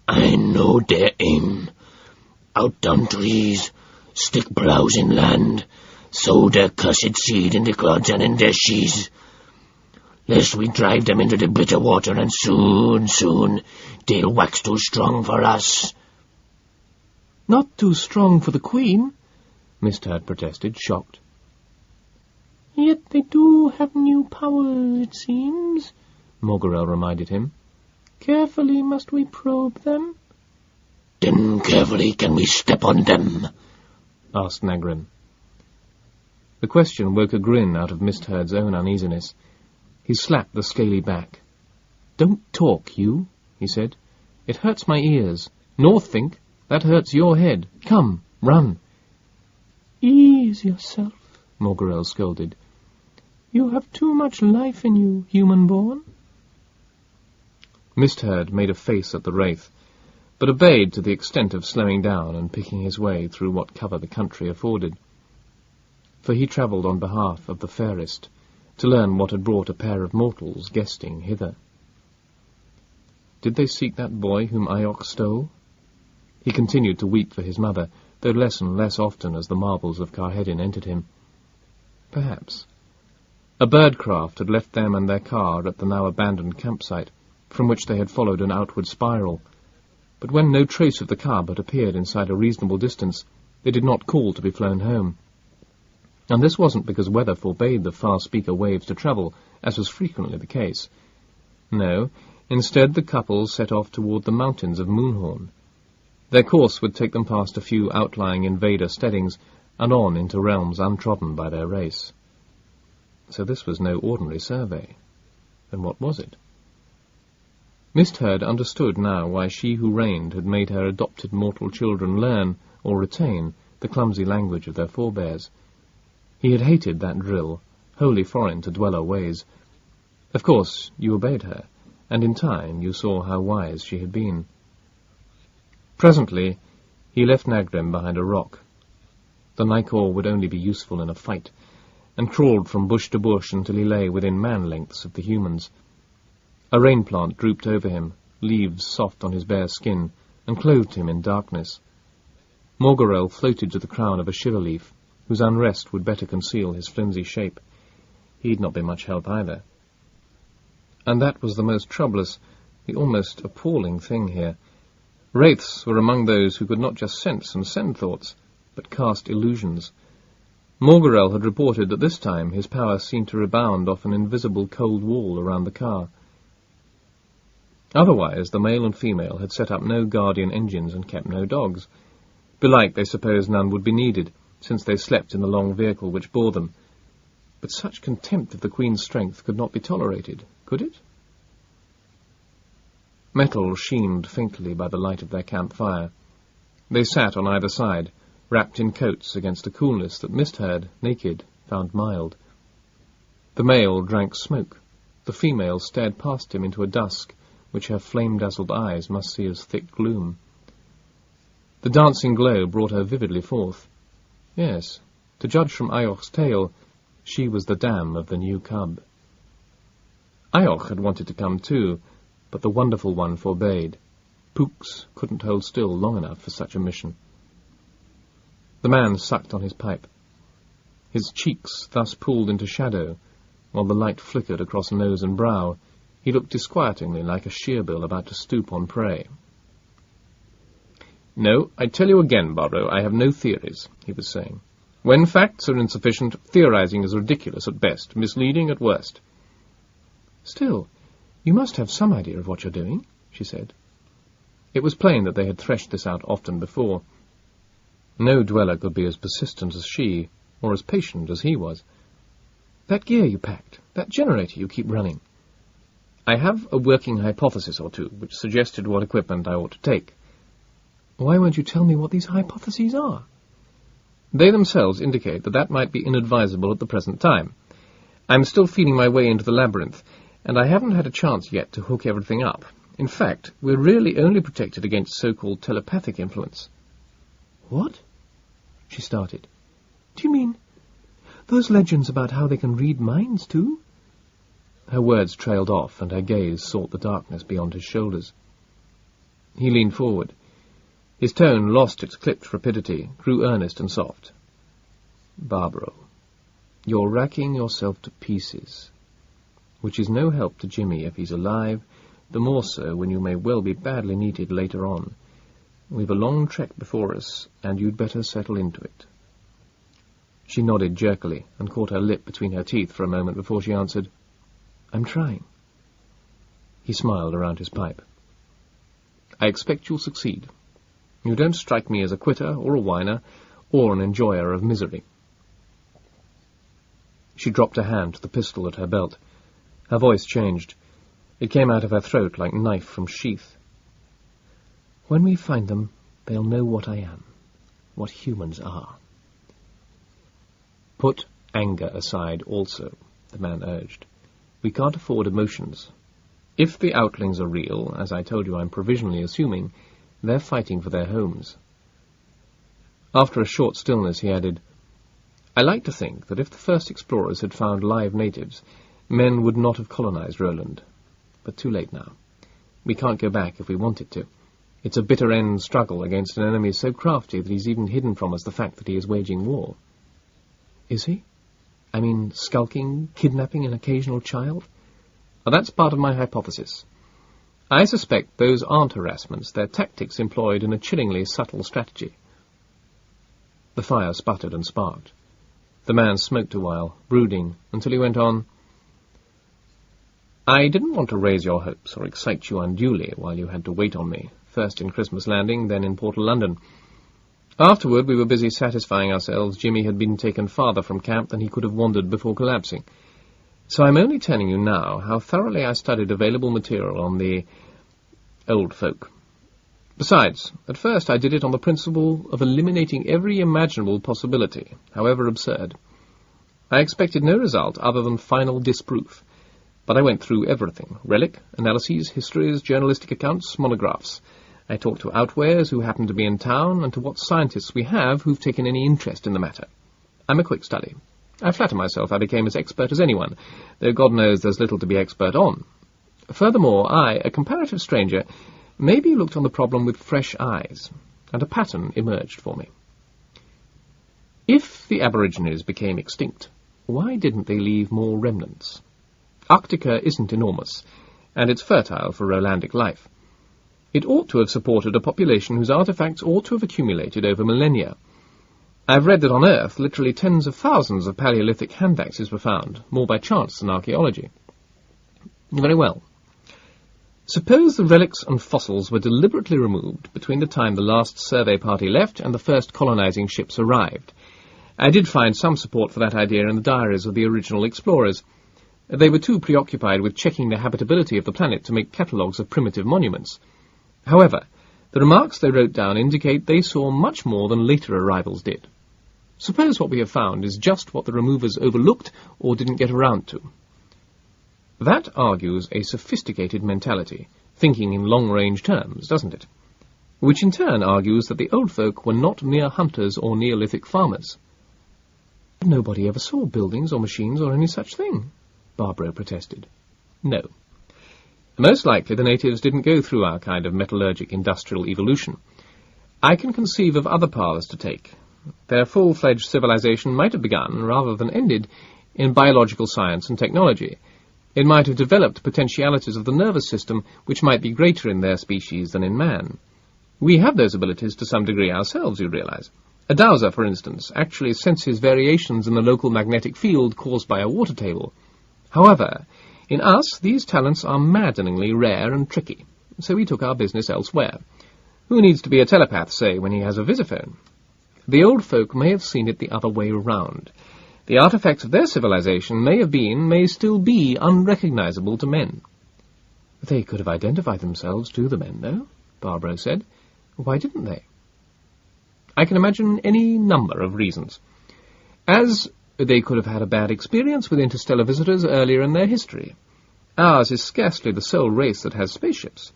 I know their aim. Out down trees, stick ploughs in land, sow their cussed seed in the clods and in their sheaves. lest we drive them into the bitter water, and soon, they'll wax too strong for us. Not too strong for the Queen, Mistad protested, shocked. Yet they do have new powers, it seems, Morgarel reminded him. Carefully must we probe them. Then carefully can we step on them? Asked Nagrin. The question woke a grin out of Mistherd's own uneasiness. He slapped the scaly back. "Don't talk, you," he said. "It hurts my ears. Nor think. That hurts your head. Come, run." "Ease yourself," Morgarel scolded. "You have too much life in you, human-born." Mistherd made a face at the wraith, but obeyed to the extent of slowing down and picking his way through what cover the country afforded. For he travelled on behalf of the fairest, to learn what had brought a pair of mortals guesting hither. Did they seek that boy whom Aioch stole? He continued to weep for his mother, though less and less often as the marvels of Carhedin entered him. Perhaps. A birdcraft had left them and their car at the now abandoned campsite, from which they had followed an outward spiral. But when no trace of the cub had appeared inside a reasonable distance, they did not call to be flown home. And this wasn't because weather forbade the far-speaker waves to travel, as was frequently the case. No, instead the couple set off toward the mountains of Moonhorn. Their course would take them past a few outlying invader steadings, and on into realms untrodden by their race. So this was no ordinary survey. Then what was it? Mistherd understood now why she who reigned had made her adopted mortal children learn, or retain, the clumsy language of their forebears. He had hated that drill, wholly foreign to dweller ways. Of course, you obeyed her, and in time you saw how wise she had been. Presently, he left Nagrin behind a rock. The Nicor would only be useful in a fight, and crawled from bush to bush until he lay within man-lengths of the humans. A rain plant drooped over him, leaves soft on his bare skin, and clothed him in darkness. Morgarel floated to the crown of a shiver leaf, whose unrest would better conceal his flimsy shape. He'd not be much help either. And that was the most troublous, the almost appalling thing here. Wraiths were among those who could not just sense and send thoughts, but cast illusions. Morgarel had reported that this time his power seemed to rebound off an invisible cold wall around the car. Otherwise, the male and female had set up no guardian engines and kept no dogs. Belike they supposed none would be needed, since they slept in the long vehicle which bore them. But such contempt of the Queen's strength could not be tolerated, could it? Metal sheened faintly by the light of their campfire. They sat on either side, wrapped in coats against a coolness that Mistherd, naked, found mild. The male drank smoke. The female stared past him into a dusk which her flame-dazzled eyes must see as thick gloom. The dancing glow brought her vividly forth. Yes, to judge from Aioch's tale, she was the dam of the new cub. Aioch had wanted to come too, but the wonderful one forbade. Pooks couldn't hold still long enough for such a mission. The man sucked on his pipe. His cheeks thus pulled into shadow, while the light flickered across nose and brow. He looked disquietingly like a shearbill about to stoop on prey. "No, I tell you again, Barbaro, I have no theories," he was saying. "When facts are insufficient, theorizing is ridiculous at best, misleading at worst." "Still, you must have some idea of what you're doing," she said. It was plain that they had threshed this out often before. No dweller could be as persistent as she, or as patient as he was. "That gear you packed, that generator you keep running." "I have a working hypothesis or two, which suggested what equipment I ought to take." "Why won't you tell me what these hypotheses are?" "They themselves indicate that might be inadvisable at the present time. I'm still feeling my way into the labyrinth, and I haven't had a chance yet to hook everything up. In fact, we're really only protected against so-called telepathic influence." "What?" She started. "Do you mean those legends about how they can read minds, too?" Her words trailed off, and her gaze sought the darkness beyond his shoulders. He leaned forward. His tone lost its clipped rapidity, grew earnest and soft. "Barbaro, you're racking yourself to pieces. which is no help to Jimmy if he's alive, the more so when you may well be badly needed later on. We've a long trek before us, and you'd better settle into it." She nodded jerkily and caught her lip between her teeth for a moment before she answered, "I'm trying." He smiled around his pipe. "I expect you'll succeed. You don't strike me as a quitter or a whiner or an enjoyer of misery." She dropped her hand to the pistol at her belt. Her voice changed. It came out of her throat like knife from sheath. "When we find them, they'll know what I am, what humans are." "Put anger aside also," the man urged. "We can't afford emotions. If the outlings are real, as I told you I'm provisionally assuming, they're fighting for their homes." After a short stillness he added, "I like to think that if the first explorers had found live natives, men would not have colonized Roland. But too late now. We can't go back if we wanted to. It's a bitter-end struggle against an enemy so crafty that he's even hidden from us the fact that he is waging war." "Is he? I mean, skulking, kidnapping an occasional child?" "Well, that's part of my hypothesis. I suspect those aren't harassments, they're tactics employed in a chillingly subtle strategy." The fire sputtered and sparked. The man smoked a while, brooding, until he went on, "I didn't want to raise your hopes or excite you unduly while you had to wait on me, first in Christmas Landing, then in Port London. Afterward we were busy satisfying ourselves Jimmy had been taken farther from camp than he could have wandered before collapsing. So I'm only telling you now how thoroughly I studied available material on the old folk. Besides, at first I did it on the principle of eliminating every imaginable possibility, however absurd. I expected no result other than final disproof, but I went through everything: relic, analyses, histories, journalistic accounts, monographs. I talked to outweighers who happened to be in town, and to what scientists we have who've taken any interest in the matter. I'm a quick study. I flatter myself I became as expert as anyone, though God knows there's little to be expert on. Furthermore, I, a comparative stranger, maybe looked on the problem with fresh eyes, and a pattern emerged for me. If the Aborigines became extinct, why didn't they leave more remnants? Arctica isn't enormous, and it's fertile for Rolandic life. It ought to have supported a population whose artifacts ought to have accumulated over millennia. I've read that on Earth literally tens of thousands of Paleolithic hand axes were found, more by chance than archaeology. Very well. Suppose the relics and fossils were deliberately removed between the time the last survey party left and the first colonizing ships arrived. I did find some support for that idea in the diaries of the original explorers. They were too preoccupied with checking the habitability of the planet to make catalogues of primitive monuments. However, the remarks they wrote down indicate they saw much more than later arrivals did. Suppose what we have found is just what the removers overlooked or didn't get around to. That argues a sophisticated mentality, thinking in long-range terms, doesn't it? Which in turn argues that the old folk were not mere hunters or Neolithic farmers. Nobody ever saw buildings or machines or any such thing, Barbara protested. No. Most likely the natives didn't go through our kind of metallurgic industrial evolution. I can conceive of other paths to take. Their full-fledged civilization might have begun, rather than ended, in biological science and technology. It might have developed potentialities of the nervous system which might be greater in their species than in man. We have those abilities to some degree ourselves, you realize. A dowser, for instance, actually senses variations in the local magnetic field caused by a water table. However, in us, these talents are maddeningly rare and tricky, so we took our business elsewhere. Who needs to be a telepath, say, when he has a visiphone? The old folk may have seen it the other way round. The artifacts of their civilization may still be unrecognizable to men. They could have identified themselves to the men, though, Barbara said. Why didn't they? I can imagine any number of reasons. As they could have had a bad experience with interstellar visitors earlier in their history. Ours is scarcely the sole race that has spaceships.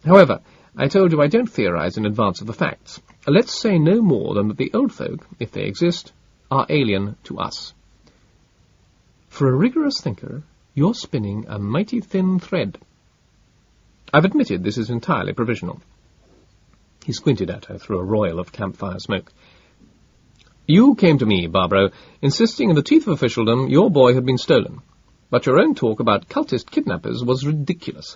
However, I told you I don't theorize in advance of the facts. Let's say no more than that the old folk, if they exist, are alien to us. For a rigorous thinker, you're spinning a mighty thin thread. I've admitted this is entirely provisional. He squinted at her through a royal of campfire smoke. You came to me, Barbaro, insisting in the teeth of officialdom your boy had been stolen. But your own talk about cultist kidnappers was ridiculous.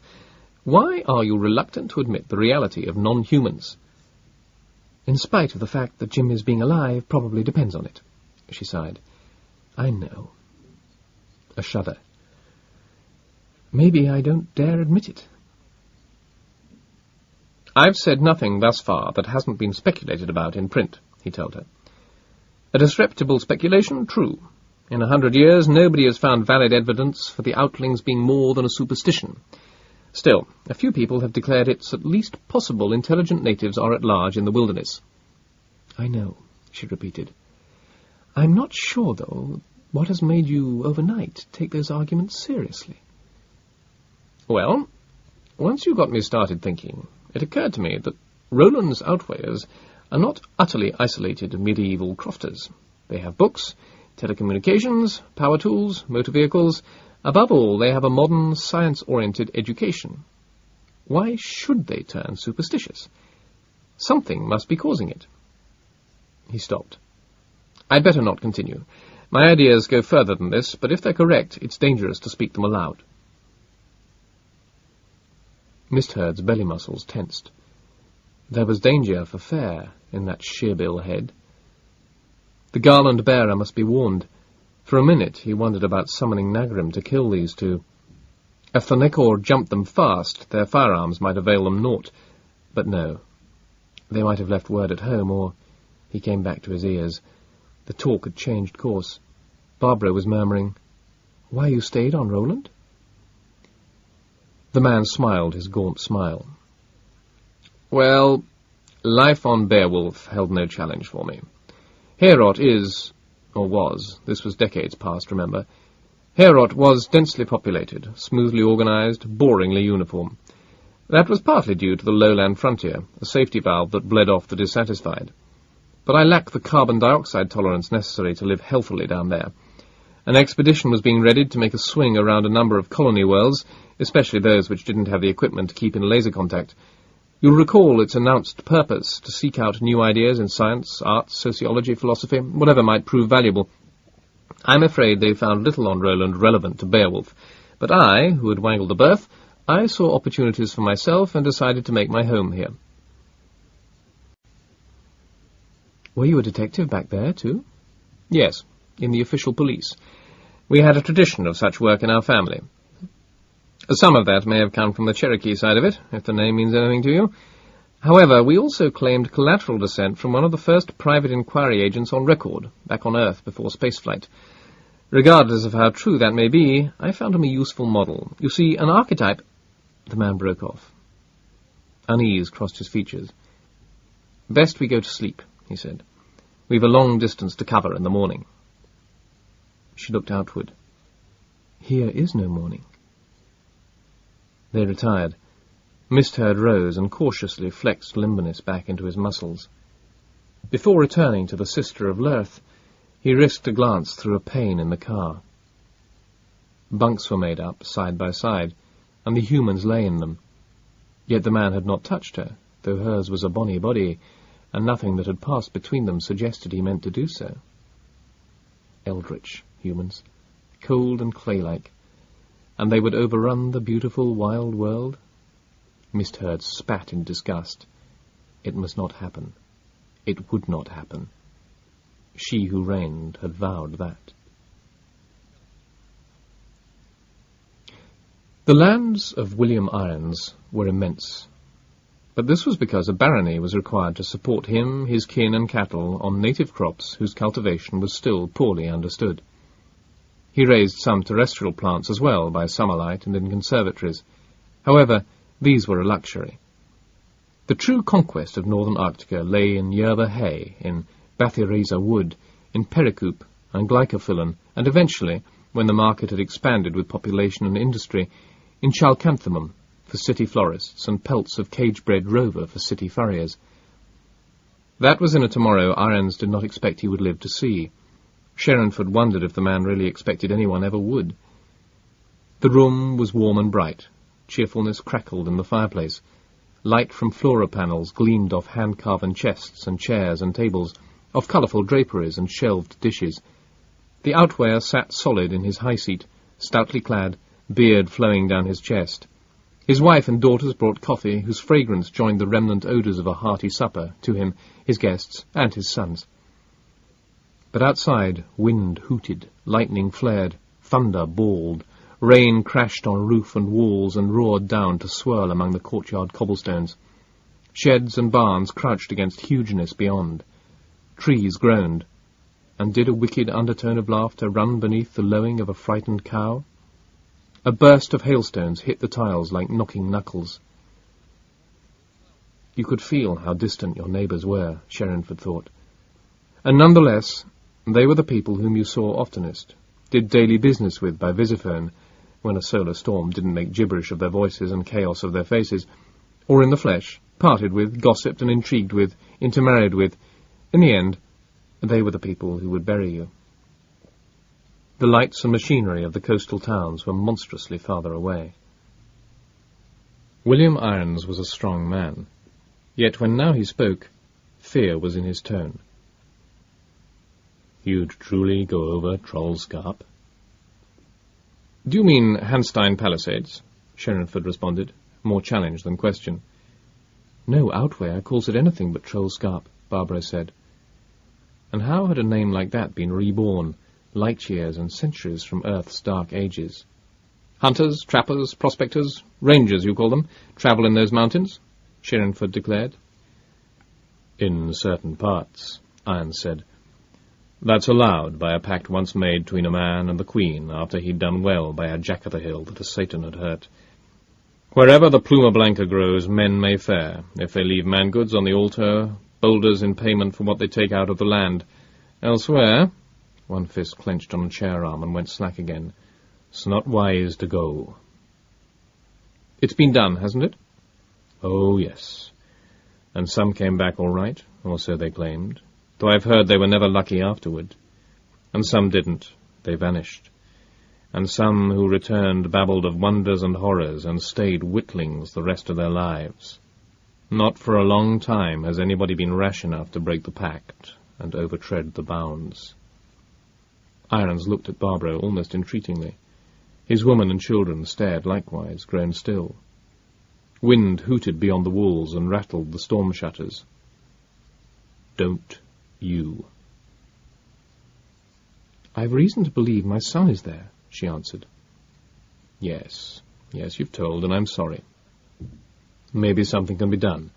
Why are you reluctant to admit the reality of non-humans?" "In spite of the fact that Jim is being alive probably depends on it," she sighed. "I know." A shudder. "Maybe I don't dare admit it." "I've said nothing thus far that hasn't been speculated about in print," he told her. "A disreputable speculation, true. In 100 years nobody has found valid evidence for the outlings being more than a superstition. Still, a few people have declared it's at least possible intelligent natives are at large in the wilderness." "I know," she repeated. "I'm not sure, though, what has made you, overnight, take those arguments seriously." "Well, once you got me started thinking, it occurred to me that Roland's outweighers are not utterly isolated medieval crofters. They have books, telecommunications, power tools, motor vehicles. Above all, they have a modern, science-oriented education. Why should they turn superstitious? Something must be causing it." He stopped. "I'd better not continue. My ideas go further than this, but if they're correct, it's dangerous to speak them aloud." Miss Hurd's belly muscles tensed. There was danger for fair in that sheerbill head. The garland bearer must be warned. For a minute he wondered about summoning Nagrim to kill these two. If the Nekor jumped them fast, their firearms might avail them naught. But no. They might have left word at home, or... He came back to his ears. The talk had changed course. Barbara was murmuring, "Why you stayed on, Roland?" The man smiled his gaunt smile. "Well, life on Beowulf held no challenge for me. Heorot is, or was, this was decades past, remember. Heorot was densely populated, smoothly organized, boringly uniform. That was partly due to the lowland frontier, a safety valve that bled off the dissatisfied. But I lacked the carbon dioxide tolerance necessary to live healthily down there. An expedition was being readied to make a swing around a number of colony worlds, especially those which didn't have the equipment to keep in laser contact. You'll recall its announced purpose, to seek out new ideas in science, arts, sociology, philosophy, whatever might prove valuable. I'm afraid they found little on Roland relevant to Beowulf, but I, who had wangled the berth, I saw opportunities for myself and decided to make my home here." "Were you a detective back there, too?" "Yes, in the official police. We had a tradition of such work in our family. Some of that may have come from the Cherokee side of it, if the name means anything to you. However, we also claimed collateral descent from one of the first private inquiry agents on record, back on Earth before spaceflight. Regardless of how true that may be, I found him a useful model. You see, an archetype—" The man broke off. Unease crossed his features. "Best we go to sleep," he said. "We've a long distance to cover in the morning." She looked outward. "Here is no morning." They retired. Mist Herd rose and cautiously flexed limberness back into his muscles. Before returning to the Sister of Lerth, he risked a glance through a pane in the car. Bunks were made up, side by side, and the humans lay in them. Yet the man had not touched her, though hers was a bonny body, and nothing that had passed between them suggested he meant to do so. Eldritch humans, cold and clay-like, and they would overrun the beautiful wild world? Mist Herd spat in disgust. It must not happen. It would not happen. She who reigned had vowed that. The lands of William Irons were immense, but this was because a barony was required to support him, his kin and cattle on native crops whose cultivation was still poorly understood. He raised some terrestrial plants as well by summerlight and in conservatories. However, these were a luxury. The true conquest of northern Arctica lay in yerba hay, in Bathyreza wood, in pericoop and glycophyllon, and eventually, when the market had expanded with population and industry, in chalcanthemum for city florists and pelts of cage-bred rover for city furriers. That was in a tomorrow Irons did not expect he would live to see. Sherrinford wondered if the man really expected anyone ever would. The room was warm and bright. Cheerfulness crackled in the fireplace. Light from flora panels gleamed off hand-carven chests and chairs and tables, off colourful draperies and shelved dishes. The outweigher sat solid in his high seat, stoutly clad, beard flowing down his chest. His wife and daughters brought coffee, whose fragrance joined the remnant odours of a hearty supper, to him, his guests, and his sons. But outside, wind hooted, lightning flared, thunder bawled, rain crashed on roof and walls and roared down to swirl among the courtyard cobblestones. Sheds and barns crouched against hugeness beyond. Trees groaned. And did a wicked undertone of laughter run beneath the lowing of a frightened cow? A burst of hailstones hit the tiles like knocking knuckles. You could feel how distant your neighbours were, Sherrinford thought. And nonetheless, they were the people whom you saw oftenest, did daily business with by visiphone, when a solar storm didn't make gibberish of their voices and chaos of their faces, or in the flesh, parted with, gossiped and intrigued with, intermarried with. In the end, they were the people who would bury you. The lights and machinery of the coastal towns were monstrously farther away. William Irons was a strong man, yet when now he spoke, fear was in his tone. You'd truly go over Troll's Scarp? Do you mean Hanstein Palisades? Sherrinford responded, more challenge than question. No Outwear calls it anything but Troll's Scarp, Barbaro said. And how had a name like that been reborn, light years and centuries from Earth's dark ages? Hunters, trappers, prospectors, rangers, you call them, travel in those mountains, Sherrinford declared. In certain parts, Irons said. That's allowed by a pact once made between a man and the Queen after he'd done well by a jack-o'-the-hill that a Satan had hurt. Wherever the Pluma Blanca grows, men may fare, if they leave man-goods on the altar, boulders in payment for what they take out of the land. Elsewhere, one fist clenched on a chair arm and went slack again, it's not wise to go. It's been done, hasn't it? Oh, yes. And some came back all right, or so they claimed, though I've heard they were never lucky afterward. And some didn't, they vanished. And some who returned babbled of wonders and horrors and stayed witlings the rest of their lives. Not for a long time has anybody been rash enough to break the pact and overtread the bounds. Irons looked at Barbaro almost entreatingly. His woman and children stared likewise, grown still. Wind hooted beyond the walls and rattled the storm shutters. Don't you. I've reason to believe my son is there, she answered. Yes, you've told, and I'm sorry. Maybe something can be done.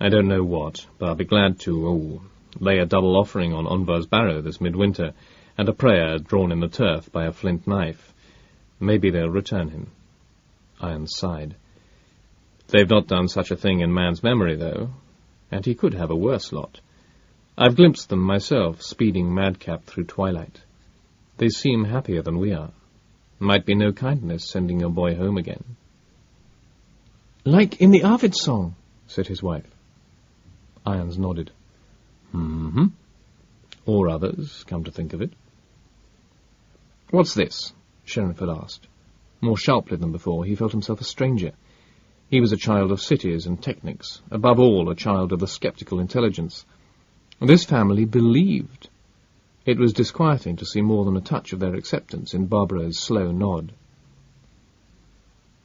I don't know what, but I'll be glad to, lay a double offering on Onvar's barrow this midwinter, and a prayer drawn in the turf by a flint knife. Maybe they'll return him. Irons sighed. They've not done such a thing in man's memory, though, and he could have a worse lot. I've glimpsed them myself, speeding madcap through twilight. They seem happier than we are. Might be no kindness sending your boy home again. Like in the Arvid song, said his wife. Irons nodded. Mm-hmm. Or others, come to think of it. What's this? Sherrinford asked. More sharply than before, he felt himself a stranger. He was a child of cities and technics, above all a child of the sceptical intelligence. This family believed. It was disquieting to see more than a touch of their acceptance in Barbaro's slow nod.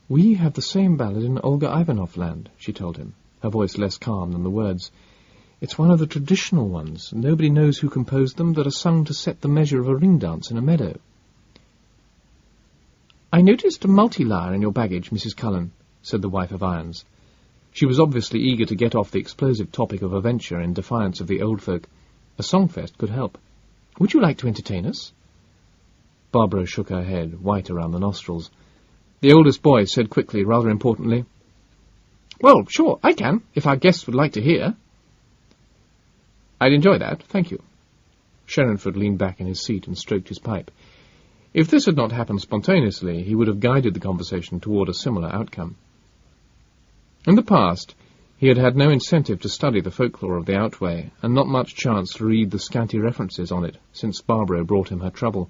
We have the same ballad in Olga Ivanov land, she told him, her voice less calm than the words. It's one of the traditional ones. Nobody knows who composed them, that are sung to set the measure of a ring dance in a meadow. I noticed a multi-lyre in your baggage, Mrs. Cullen, said the wife of Irons. She was obviously eager to get off the explosive topic of a venture in defiance of the old folk. A songfest could help. Would you like to entertain us? Barbaro shook her head, white around the nostrils. The oldest boy said quickly, rather importantly, Well, sure, I can, if our guests would like to hear. I'd enjoy that, thank you. Sherrinford leaned back in his seat and stroked his pipe. If this had not happened spontaneously, he would have guided the conversation toward a similar outcome. In the past, he had had no incentive to study the folklore of the Outway, and not much chance to read the scanty references on it, since Barbaro brought him her trouble.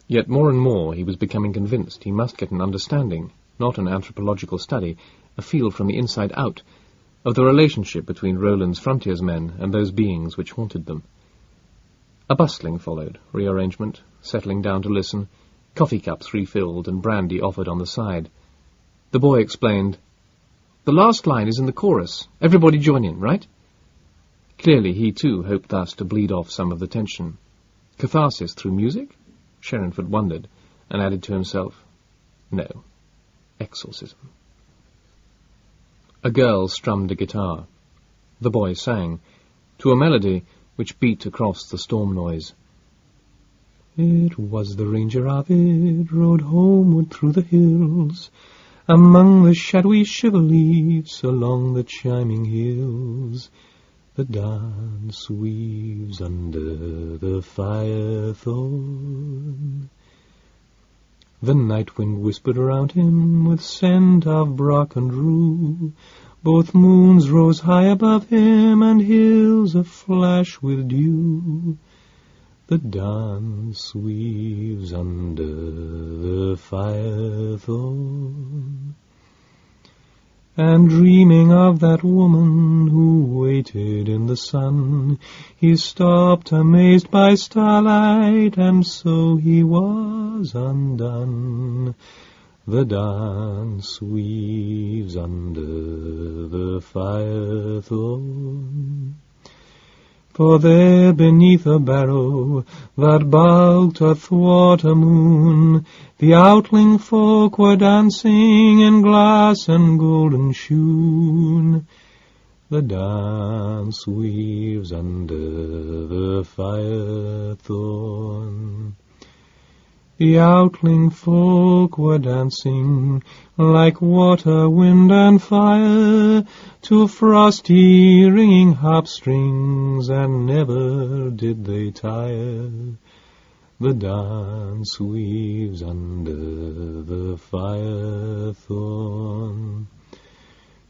Yet more and more he was becoming convinced he must get an understanding, not an anthropological study, a feel from the inside out, of the relationship between Roland's frontiersmen and those beings which haunted them. A bustling followed, rearrangement, settling down to listen, coffee cups refilled and brandy offered on the side. The boy explained, "The last line is in the chorus. Everybody join in, right?" Clearly he too hoped thus to bleed off some of the tension. Catharsis through music? Sherrinford wondered, and added to himself, no, exorcism. A girl strummed a guitar. The boy sang, to a melody which beat across the storm noise. It was the Ranger Ovid rode homeward through the hills, among the shadowy shiver leaves, along the chiming hills. The dance weaves under the firethorn. The night wind whispered round him with scent of brack and rue. Both moons rose high above him, and hills aflash with dew. The dance weaves under the firethorn. And dreaming of that woman who waited in the sun, he stopped amazed by starlight, and so he was undone. The dance weaves under the firethorn. For there beneath a barrow that bulked athwart a moon, the outling folk were dancing in glass and golden shoon. The dance weaves under the firethorn. The outling folk were dancing like water, wind, and fire to frosty ringing harp strings, and never did they tire. The dance weaves under the firethorn.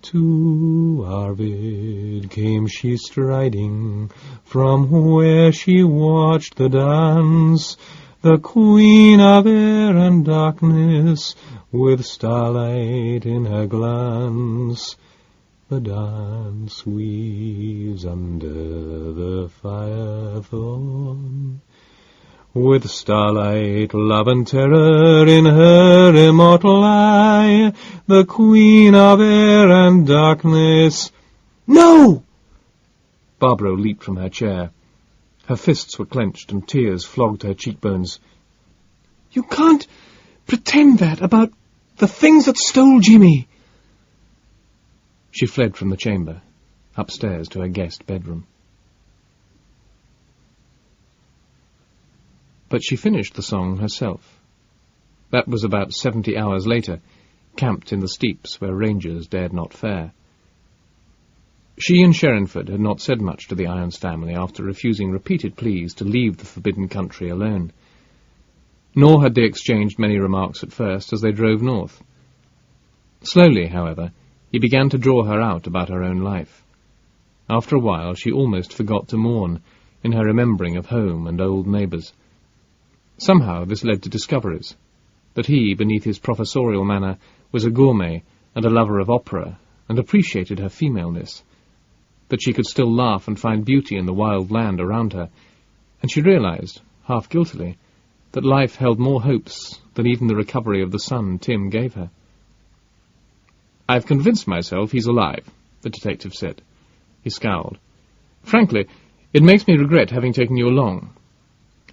To Arvid came she striding from where she watched the dance, the queen of air and darkness, with starlight in her glance. The dance weaves under the firethorn. With starlight, love and terror in her immortal eye, the queen of air and darkness... No! Barbara leaped from her chair. Her fists were clenched and tears flogged her cheekbones. You can't pretend that about the things that stole Jimmy. She fled from the chamber, upstairs to her guest bedroom. But she finished the song herself. That was about 70 hours later, camped in the steeps where rangers dared not fare. She and Sherrinford had not said much to the Irons family after refusing repeated pleas to leave the forbidden country alone. Nor had they exchanged many remarks at first as they drove north. Slowly, however, he began to draw her out about her own life. After a while she almost forgot to mourn, in her remembering of home and old neighbours. Somehow this led to discoveries, that he, beneath his professorial manner, was a gourmet and a lover of opera, and appreciated her femaleness, that she could still laugh and find beauty in the wild land around her, and she realized, half guiltily, that life held more hopes than even the recovery of the son Tim gave her. "I've convinced myself he's alive," the detective said. He scowled. "Frankly, it makes me regret having taken you along.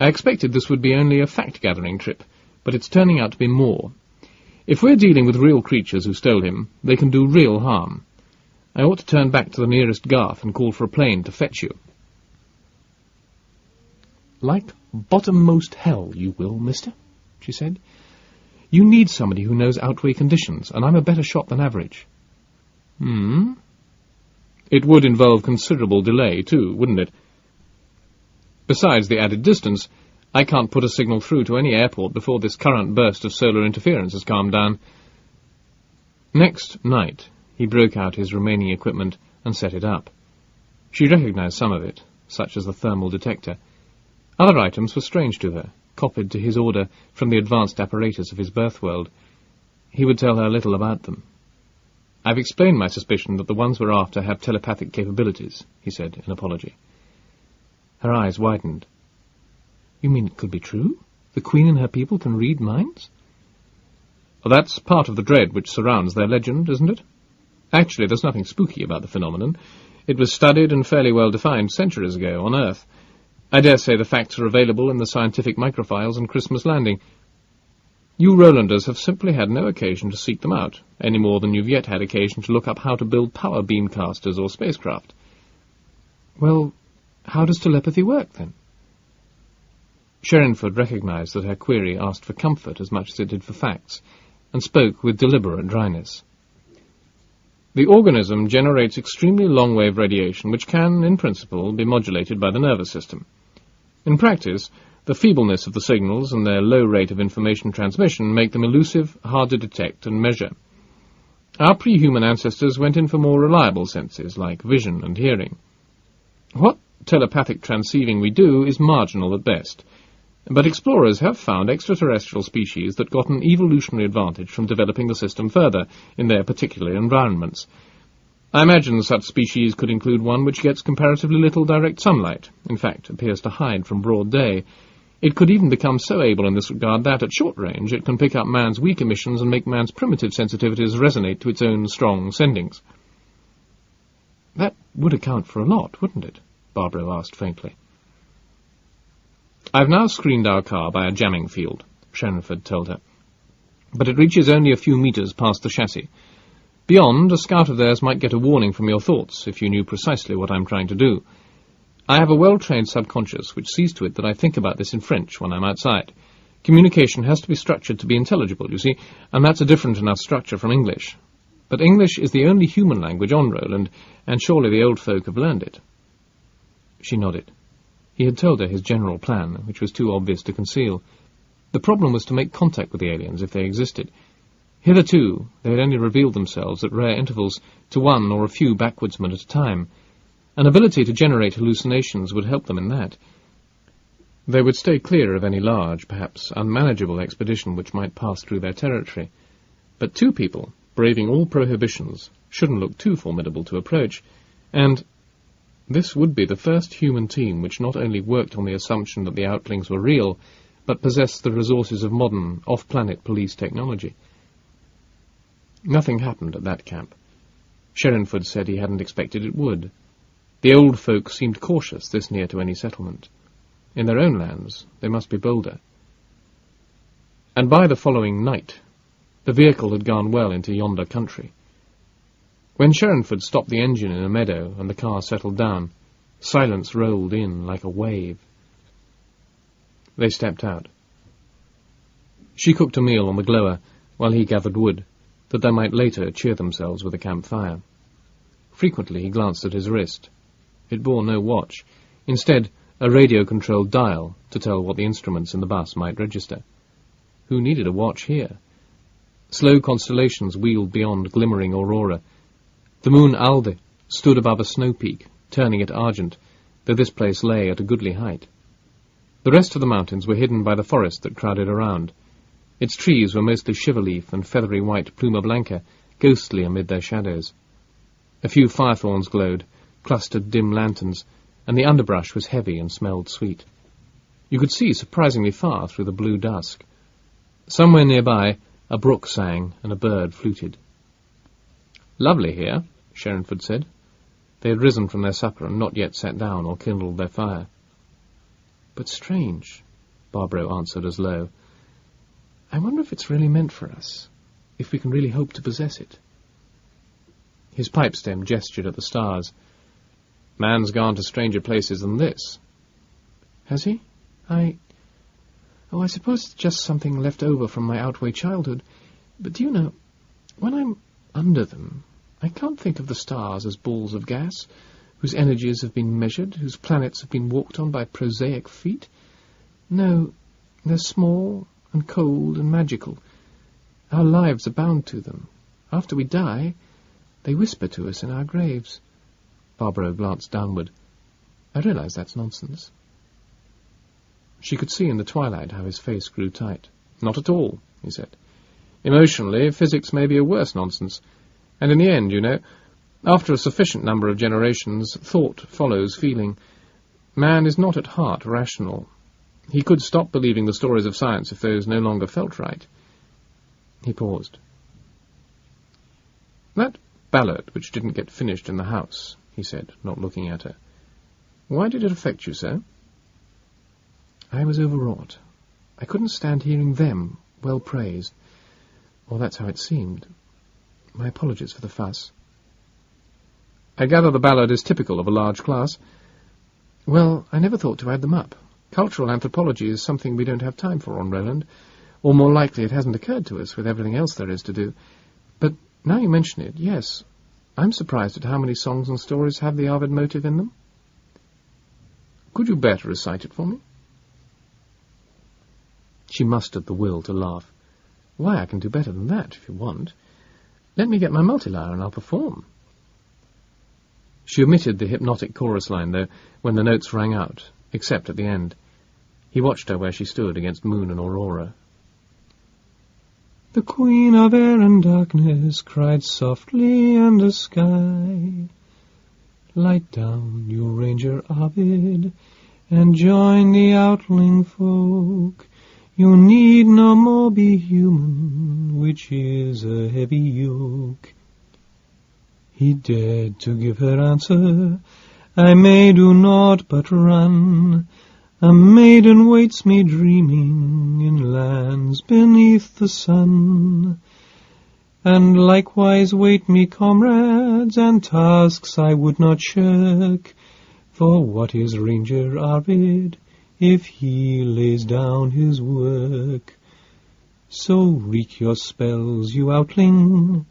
I expected this would be only a fact-gathering trip, but it's turning out to be more. If we're dealing with real creatures who stole him, they can do real harm. I ought to turn back to the nearest garth and call for a plane to fetch you." "Like bottommost hell, you will, mister," she said. "You need somebody who knows Outway conditions, and I'm a better shot than average." It would involve considerable delay, too, wouldn't it? Besides the added distance, I can't put a signal through to any airport before this current burst of solar interference has calmed down. Next night, he broke out his remaining equipment and set it up. She recognized some of it, such as the thermal detector. Other items were strange to her, copied to his order from the advanced apparatus of his birth world. He would tell her little about them. "I've explained my suspicion that the ones we're after have telepathic capabilities," he said in apology. Her eyes widened. "You mean it could be true?" The Queen and her people can read minds? Well, that's part of the dread which surrounds their legend, isn't it? Actually, there's nothing spooky about the phenomenon. It was studied and fairly well defined centuries ago on Earth. I dare say the facts are available in the scientific microfiles on Christmas Landing. You Rolanders have simply had no occasion to seek them out, any more than you've yet had occasion to look up how to build power beam casters or spacecraft. Well, how does telepathy work, then? Sherrinford recognised that her query asked for comfort as much as it did for facts, and spoke with deliberate dryness. The organism generates extremely long-wave radiation which can, in principle, be modulated by the nervous system. In practice, the feebleness of the signals and their low rate of information transmission make them elusive, hard to detect and measure. Our pre-human ancestors went in for more reliable senses, like vision and hearing. What telepathic transceiving we do is marginal at best, but explorers have found extraterrestrial species that got an evolutionary advantage from developing the system further in their particular environments. I imagine such species could include one which gets comparatively little direct sunlight, in fact, appears to hide from broad day. It could even become so able in this regard that, at short range, it can pick up man's weak emissions and make man's primitive sensitivities resonate to its own strong sendings. That would account for a lot, wouldn't it? Barbaro asked faintly. I've now screened our car by a jamming field, Sherrinford told her, but it reaches only a few metres past the chassis. Beyond, a scout of theirs might get a warning from your thoughts if you knew precisely what I'm trying to do. I have a well-trained subconscious which sees to it that I think about this in French when I'm outside. Communication has to be structured to be intelligible, you see, and that's a different enough structure from English. But English is the only human language on Roland, and surely the old folk have learned it. She nodded. He had told her his general plan, which was too obvious to conceal. The problem was to make contact with the aliens if they existed. Hitherto, they had only revealed themselves at rare intervals to one or a few backwoodsmen at a time. An ability to generate hallucinations would help them in that. They would stay clear of any large, perhaps unmanageable expedition which might pass through their territory. But two people, braving all prohibitions, shouldn't look too formidable to approach, and this would be the first human team which not only worked on the assumption that the Outlings were real, but possessed the resources of modern, off-planet police technology. Nothing happened at that camp. Sherrinford said he hadn't expected it would. The old folk seemed cautious this near to any settlement. In their own lands, they must be bolder. And by the following night, the vehicle had gone well into yonder country. When Sherrinford stopped the engine in a meadow and the car settled down, silence rolled in like a wave. They stepped out. She cooked a meal on the glower while he gathered wood, that they might later cheer themselves with a campfire. Frequently he glanced at his wrist. It bore no watch, instead a radio-controlled dial to tell what the instruments in the bus might register. Who needed a watch here? Slow constellations wheeled beyond glimmering aurora. The moon Alde stood above a snow peak, turning it argent, though this place lay at a goodly height. The rest of the mountains were hidden by the forest that crowded around. Its trees were mostly shiverleaf and feathery white pluma blanca, ghostly amid their shadows. A few firethorns glowed, clustered dim lanterns, and the underbrush was heavy and smelled sweet. You could see surprisingly far through the blue dusk. Somewhere nearby, a brook sang and a bird fluted. "Lovely here," Sherrinford said. They had risen from their supper and not yet sat down or kindled their fire. "But strange," Barbaro answered as low. "I wonder if it's really meant for us, if we can really hope to possess it." His pipe stem gestured at the stars. "Man's gone to stranger places than this." "Has he? I suppose it's just something left over from my Outway childhood. But do you know, when I'm under them, I can't think of the stars as balls of gas, whose energies have been measured, whose planets have been walked on by prosaic feet. No, they're small and cold and magical. Our lives are bound to them. After we die, they whisper to us in our graves." Barbaro glanced downward. "I realize that's nonsense." She could see in the twilight how his face grew tight. "Not at all," he said. "Emotionally, physics may be a worse nonsense. And in the end, you know, after a sufficient number of generations, thought follows feeling. Man is not at heart rational. He could stop believing the stories of science if those no longer felt right. He paused. "That ballad which didn't get finished in the house," he said, not looking at her. "Why did it affect you so?" "I was overwrought. I couldn't stand hearing them well praised. Or that's how it seemed. My apologies for the fuss." "I gather the ballad is typical of a large class." "Well, I never thought to add them up. Cultural anthropology is something we don't have time for on Roland, or more likely it hasn't occurred to us with everything else there is to do. But now you mention it, yes, I'm surprised at how many songs and stories have the Arvid motive in them." "Could you better recite it for me?" She mustered the will to laugh. "Why, I can do better than that, if you want. Let me get my multilyre and I'll perform." She omitted the hypnotic chorus line, though, when the notes rang out, except at the end. He watched her where she stood against moon and aurora. "The Queen of Air and Darkness cried softly in the sky, 'Light down, you Ranger Arvid, and join the outling folk. You need no more be human, which is a heavy yoke.' He dared to give her answer, 'I may do naught but run. A maiden waits me dreaming in lands beneath the sun. And likewise wait me comrades and tasks I would not shirk. For what is Ranger Arvid if he lays down his work? So wreak your spells, you outling,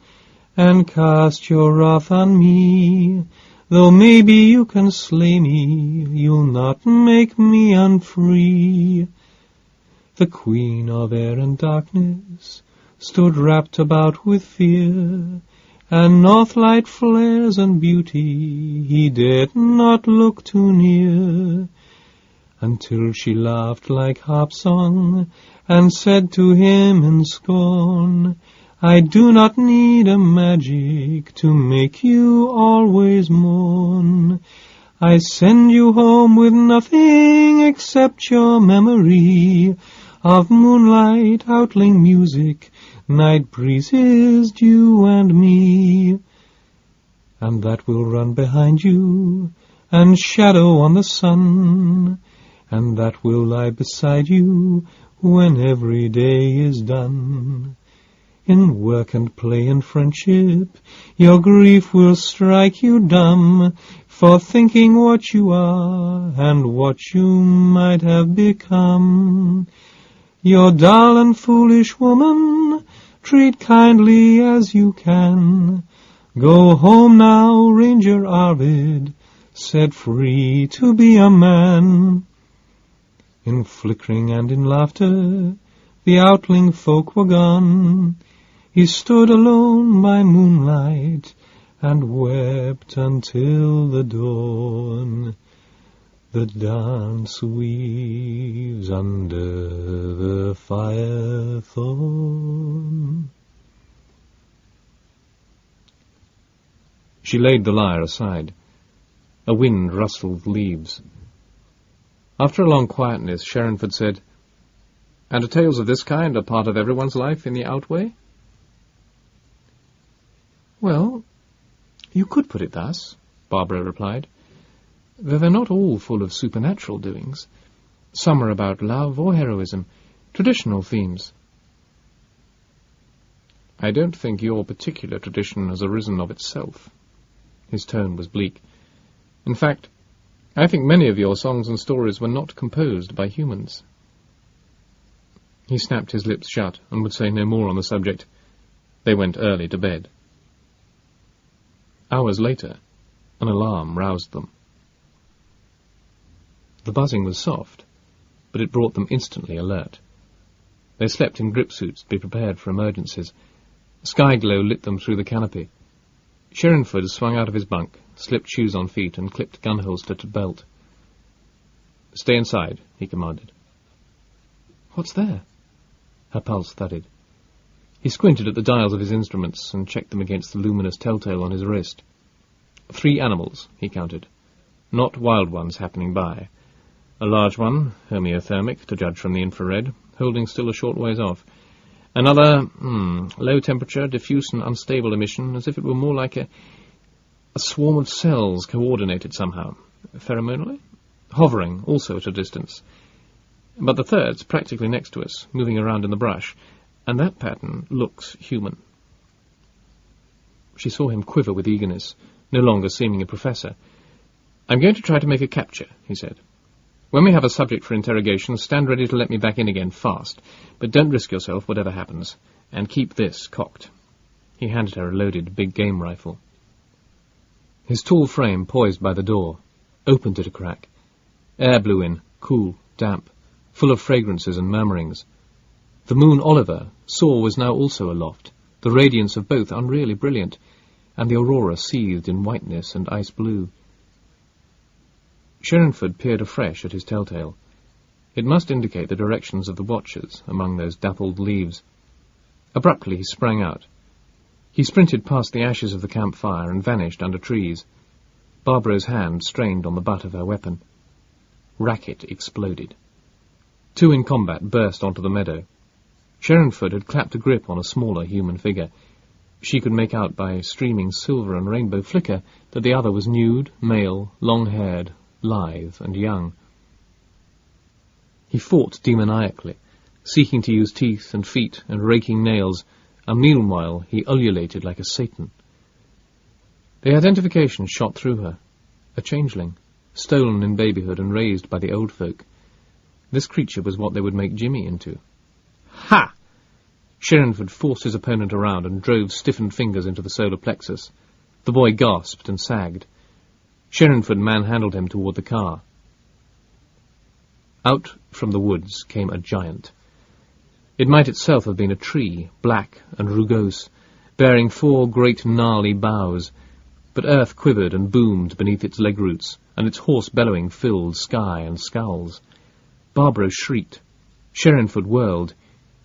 and cast your wrath on me. Though maybe you can slay me, you'll not make me unfree.' The Queen of Air and Darkness stood wrapped about with fear, and Northlight flares and beauty he dared not look too near, until she laughed like harp song, and said to him in scorn, 'I do not need a magic to make you always mourn. I send you home with nothing except your memory of moonlight, outling music, night breezes, dew and me. And that will run behind you, and shadow on the sun, and that will lie beside you when every day is done. In work and play and friendship, your grief will strike you dumb, for thinking what you are and what you might have become. You're dull and foolish woman, treat kindly as you can. Go home now, Ranger Arvid, set free to be a man.' In flickering and in laughter, the outling folk were gone. He stood alone by moonlight, and wept until the dawn. The dance weaves under the firethorn." She laid the lyre aside. A wind rustled leaves. After a long quietness, Sherrinford said, "And tales of this kind are part of everyone's life in the Outway?" "Well, you could put it thus," Barbara replied, "though they're not all full of supernatural doings. Some are about love or heroism, traditional themes." "I don't think your particular tradition has arisen of itself." His tone was bleak. "In fact, I think many of your songs and stories were not composed by humans." He snapped his lips shut and would say no more on the subject. They went early to bed. Hours later, an alarm roused them. The buzzing was soft, but it brought them instantly alert. They slept in grip suits to be prepared for emergencies. Sky glow lit them through the canopy. Sherrinford swung out of his bunk, slipped shoes on feet, and clipped gun holster to belt. "Stay inside," he commanded. "What's there?" Her pulse thudded. He squinted at the dials of his instruments and checked them against the luminous telltale on his wrist. 3 animals, he counted. Not wild ones happening by. A large one, homeothermic, to judge from the infrared, holding still a short ways off. Another, low temperature, diffuse and unstable emission, as if it were more like a swarm of cells coordinated somehow. Pheromonally? Hovering, also at a distance. But the third's practically next to us, moving around in the brush, and that pattern looks human. She saw him quiver with eagerness, no longer seeming a professor. "I'm going to try to make a capture," he said. "When we have a subject for interrogation, stand ready to let me back in again fast, but don't risk yourself whatever happens, and keep this cocked." He handed her a loaded big game rifle. His tall frame poised by the door, opened at a crack. Air blew in, cool, damp, full of fragrances and murmurings. The moon Oliver saw was now also aloft, the radiance of both unreally brilliant, and the aurora seethed in whiteness and ice blue. Sherrinford peered afresh at his telltale. It must indicate the directions of the watchers among those dappled leaves. Abruptly he sprang out. He sprinted past the ashes of the campfire and vanished under trees. Barbara's hand strained on the butt of her weapon. Racket exploded. Two in combat burst onto the meadow. Sherrinford had clapped a grip on a smaller human figure. She could make out by streaming silver and rainbow flicker that the other was nude, male, long-haired, lithe and young. He fought demoniacally, seeking to use teeth and feet and raking nails, and meanwhile he ululated like a Satan. The identification shot through her. A changeling, stolen in babyhood and raised by the old folk. This creature was what they would make Jimmy into. Ha! Sherrinford forced his opponent around and drove stiffened fingers into the solar plexus. The boy gasped and sagged. Sherrinford manhandled him toward the car. Out from the woods came a giant. It might itself have been a tree, black and rugose, bearing 4 great gnarly boughs, but earth quivered and boomed beneath its leg roots, and its hoarse bellowing filled sky and skulls. Barbara shrieked. Sherrinford whirled.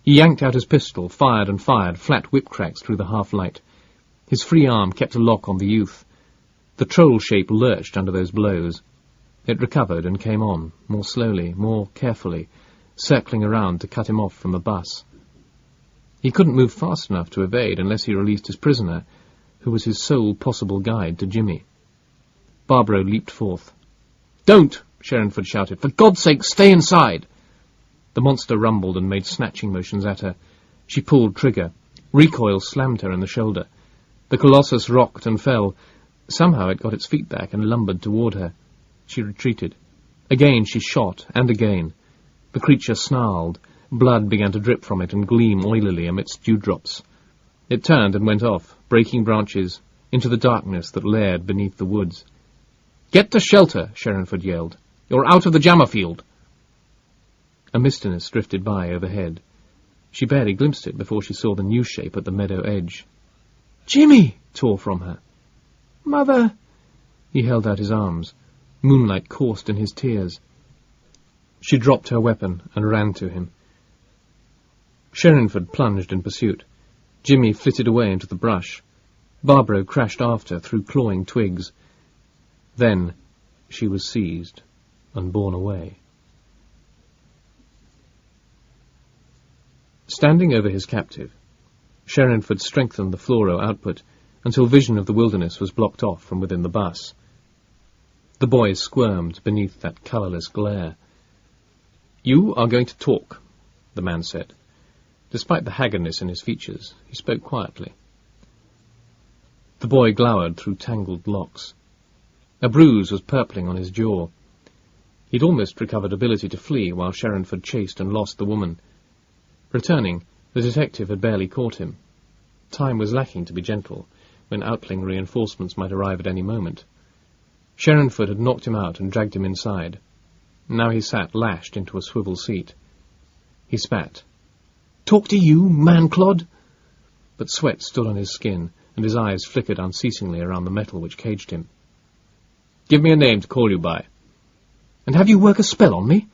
He yanked out his pistol, fired and fired, flat whip cracks through the half-light. His free arm kept a lock on the youth. The troll shape lurched under those blows. It recovered and came on, more slowly, more carefully, circling around to cut him off from the bus. He couldn't move fast enough to evade unless he released his prisoner, who was his sole possible guide to Jimmy. Barbaro leaped forth. "Don't!" Sherrinford shouted. "For God's sake, stay inside!" The monster rumbled and made snatching motions at her. She pulled trigger. Recoil slammed her in the shoulder. The colossus rocked and fell. Somehow it got its feet back and lumbered toward her. She retreated. Again she shot, and again. The creature snarled. Blood began to drip from it and gleam oilily amidst dewdrops. It turned and went off, breaking branches, into the darkness that laired beneath the woods. "Get to shelter!" Sherrinford yelled. "You're out of the jammer field!" A mistiness drifted by overhead. She barely glimpsed it before she saw the new shape at the meadow edge. "Jimmy!" tore from her. "Mother!" He held out his arms. Moonlight coursed in his tears. She dropped her weapon and ran to him. Sherrinford plunged in pursuit. Jimmy flitted away into the brush. Barbaro crashed after through clawing twigs. Then she was seized and borne away. Standing over his captive, Sherrinford strengthened the fluoro output until vision of the wilderness was blocked off from within the bus. The boys squirmed beneath that colourless glare. "You are going to talk," the man said. Despite the haggardness in his features, he spoke quietly. The boy glowered through tangled locks. A bruise was purpling on his jaw. He'd almost recovered ability to flee while Sherrinford chased and lost the woman. Returning, the detective had barely caught him. Time was lacking to be gentle, when outling reinforcements might arrive at any moment. Sherrinford had knocked him out and dragged him inside. Now he sat lashed into a swivel seat. He spat. "Talk to you, man-clod!" But sweat stood on his skin, and his eyes flickered unceasingly around the metal which caged him. "Give me a name to call you by." "And have you work a spell on me?"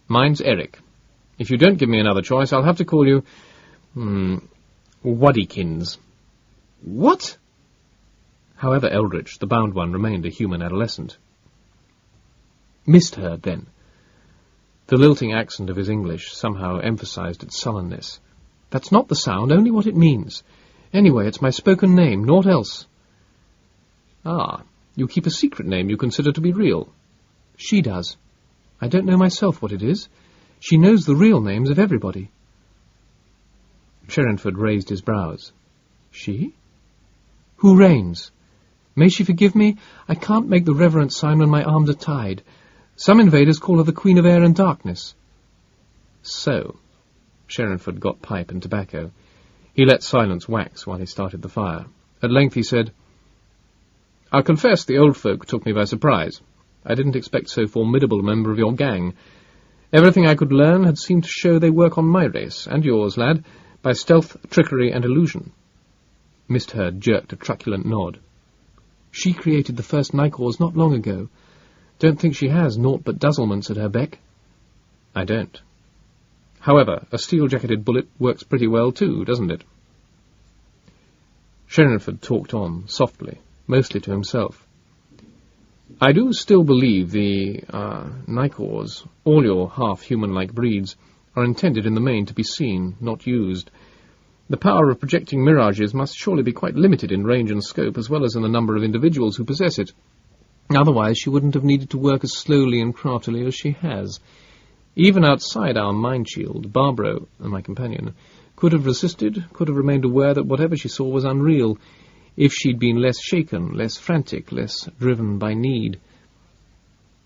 "Mine's Eric. If you don't give me another choice, I'll have to call you... Wuddykins." "What?" However eldritch, the bound one remained a human adolescent. Mistheard, then. The lilting accent of his English somehow emphasized its sullenness. "That's not the sound, only what it means. Anyway, it's my spoken name, naught else." "Ah, you keep a secret name you consider to be real." "She does. I don't know myself what it is. She knows the real names of everybody." Sherrinford raised his brows. "She? Who reigns? May she forgive me? I can't make the reverent sign when my arms are tied. Some invaders call her the Queen of Air and Darkness." "So." Sherrinford got pipe and tobacco. He let silence wax while he started the fire. At length he said, "I'll confess the old folk took me by surprise. I didn't expect so formidable a member of your gang. Everything I could learn had seemed to show they work on my race, and yours, lad, by stealth, trickery, and illusion." Mistherd jerked a truculent nod. "She created the first Nicors not long ago. Don't think she has naught but dazzlements at her beck." "I don't. However, a steel-jacketed bullet works pretty well too, doesn't it?" Sherrinford talked on, softly, mostly to himself. "I do still believe the, Nicors, all your half-human-like breeds, are intended in the main to be seen, not used. The power of projecting mirages must surely be quite limited in range and scope, as well as in the number of individuals who possess it. Otherwise she wouldn't have needed to work as slowly and craftily as she has. Even outside our mind shield, Barbaro, and my companion, could have resisted, could have remained aware that whatever she saw was unreal, if she'd been less shaken, less frantic, less driven by need."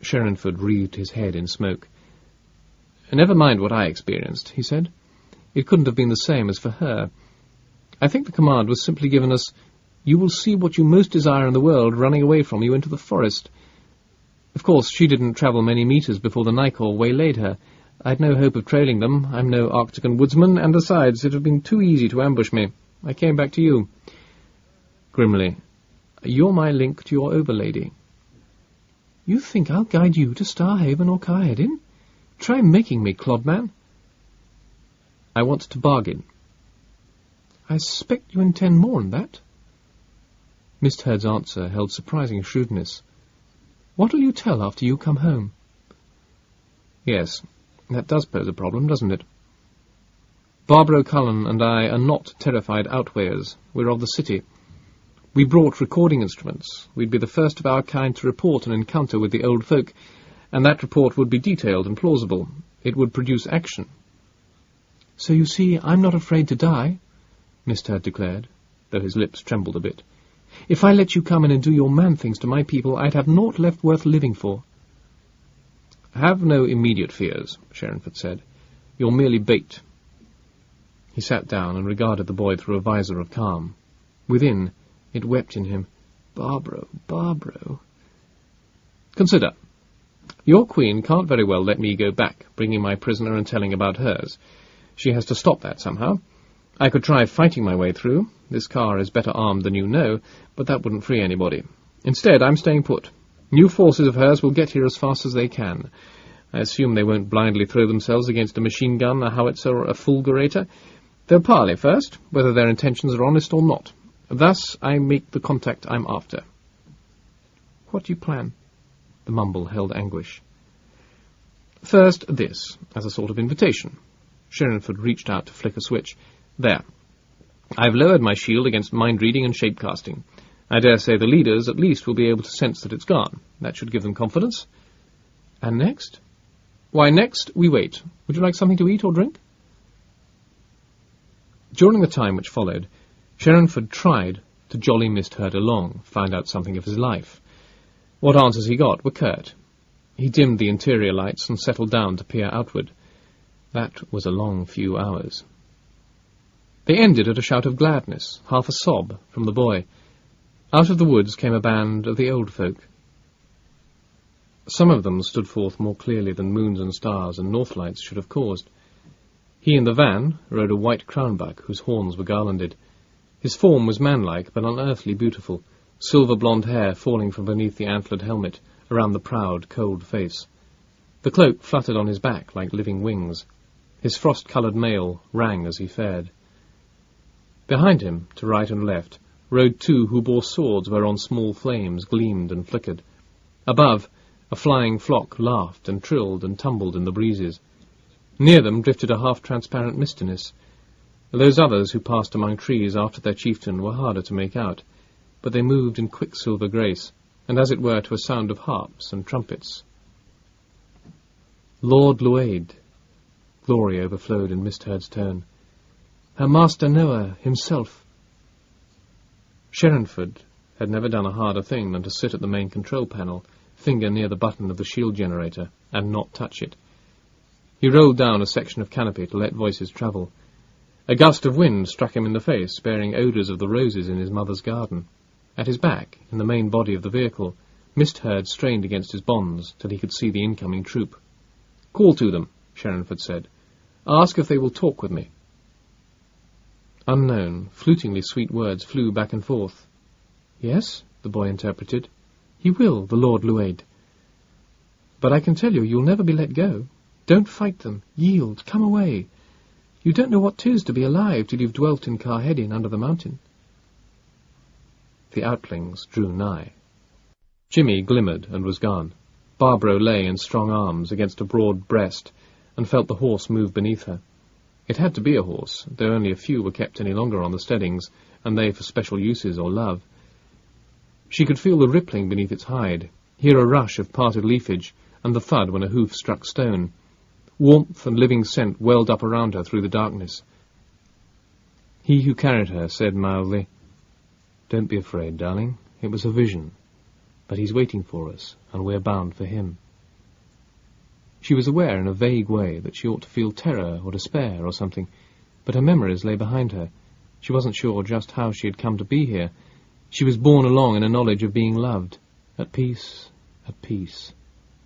Sherrinford wreathed his head in smoke. "Never mind what I experienced," he said. "It couldn't have been the same as for her. I think the command was simply given us, 'You will see what you most desire in the world running away from you into the forest.' Of course, she didn't travel many meters before the Nicor waylaid her. I'd no hope of trailing them. I'm no Arctican woodsman, and besides, it had been too easy to ambush me. I came back to you." Grimly, "You're my link to your overlady." "You think I'll guide you to Starhaven or Caerhedin? Try making me, clodman." "I want to bargain." "I suspect you intend more than that." Mistherd's answer held surprising shrewdness. "What'll you tell after you come home?" "Yes, that does pose a problem, doesn't it? Barbaro Cullen and I are not terrified outweighers. We're of the city. We brought recording instruments. We'd be the first of our kind to report an encounter with the old folk, and that report would be detailed and plausible. It would produce action." "So you see, I'm not afraid to die," Mistherd declared, though his lips trembled a bit. "If I let you come in and do your man-things to my people, I'd have naught left worth living for." "Have no immediate fears," Sherrinford said. "You're merely bait." He sat down and regarded the boy through a visor of calm. Within, it wept in him. "Barbaro, Barbaro." "Consider. Your queen can't very well let me go back, bringing my prisoner and telling about hers. She has to stop that somehow. I could try fighting my way through. This car is better armed than you know, but that wouldn't free anybody. Instead, I'm staying put. New forces of hers will get here as fast as they can. I assume they won't blindly throw themselves against a machine gun, a howitzer, or a fulgurator. They'll parley first, whether their intentions are honest or not. Thus I make the contact I'm after." "What do you plan?" The mumble held anguish. "First, this, as a sort of invitation." Sherrinford reached out to flick a switch. "There. I've lowered my shield against mind-reading and shape-casting. I dare say the leaders, at least, will be able to sense that it's gone. That should give them confidence." "And next?" "Why, next, we wait. Would you like something to eat or drink?" During the time which followed, Sherrinford tried to jolly Mistherd along, find out something of his life. What answers he got were curt. He dimmed the interior lights and settled down to peer outward. That was a long few hours. They ended at a shout of gladness, half a sob, from the boy. Out of the woods came a band of the old folk. Some of them stood forth more clearly than moons and stars and north lights should have caused. He in the van rode a white crownbuck whose horns were garlanded. His form was manlike but unearthly beautiful, silver-blonde hair falling from beneath the antlered helmet around the proud, cold face. The cloak fluttered on his back like living wings. His frost-coloured mail rang as he fared. Behind him, to right and left, rode two who bore swords whereon small flames gleamed and flickered. Above, A flying flock laughed and trilled and tumbled in the breezes. Near them drifted a half-transparent mistiness. Those others who passed among trees after their chieftain were harder to make out, but they moved in quicksilver grace, and as it were to a sound of harps and trumpets. Lord Luaid. Glory overflowed in Mistherd's tone. Her master Noah himself. Sherrinford had never done a harder thing than to sit at the main control panel, finger near the button of the shield generator, and not touch it. He rolled down a section of canopy to let voices travel. A gust of wind struck him in the face, bearing odours of the roses in his mother's garden. At his back, in the main body of the vehicle, Mistherd strained against his bonds till he could see the incoming troop. "Call to them," Sherrinford said. "Ask if they will talk with me." Unknown, flutingly sweet words flew back and forth. "Yes," the boy interpreted. "He will, the Lord Luaid. But I can tell you, you'll never be let go. Don't fight them. Yield. Come away. You don't know what 'tis to be alive till you've dwelt in Carhedin under the mountain." The outlings drew nigh. Jimmy glimmered and was gone. Barbro lay in strong arms against a broad breast, and felt the horse move beneath her. It had to be a horse, though only a few were kept any longer on the steadings, and they for special uses or love. She could feel the rippling beneath its hide, hear a rush of parted leafage, and the thud when a hoof struck stone. Warmth and living scent welled up around her through the darkness. He who carried her said mildly, "Don't be afraid, darling. It was a vision. But he's waiting for us, and we're bound for him." She was aware in a vague way that she ought to feel terror or despair or something, but her memories lay behind her. She wasn't sure just how she had come to be here. She was borne along in a knowledge of being loved, at peace,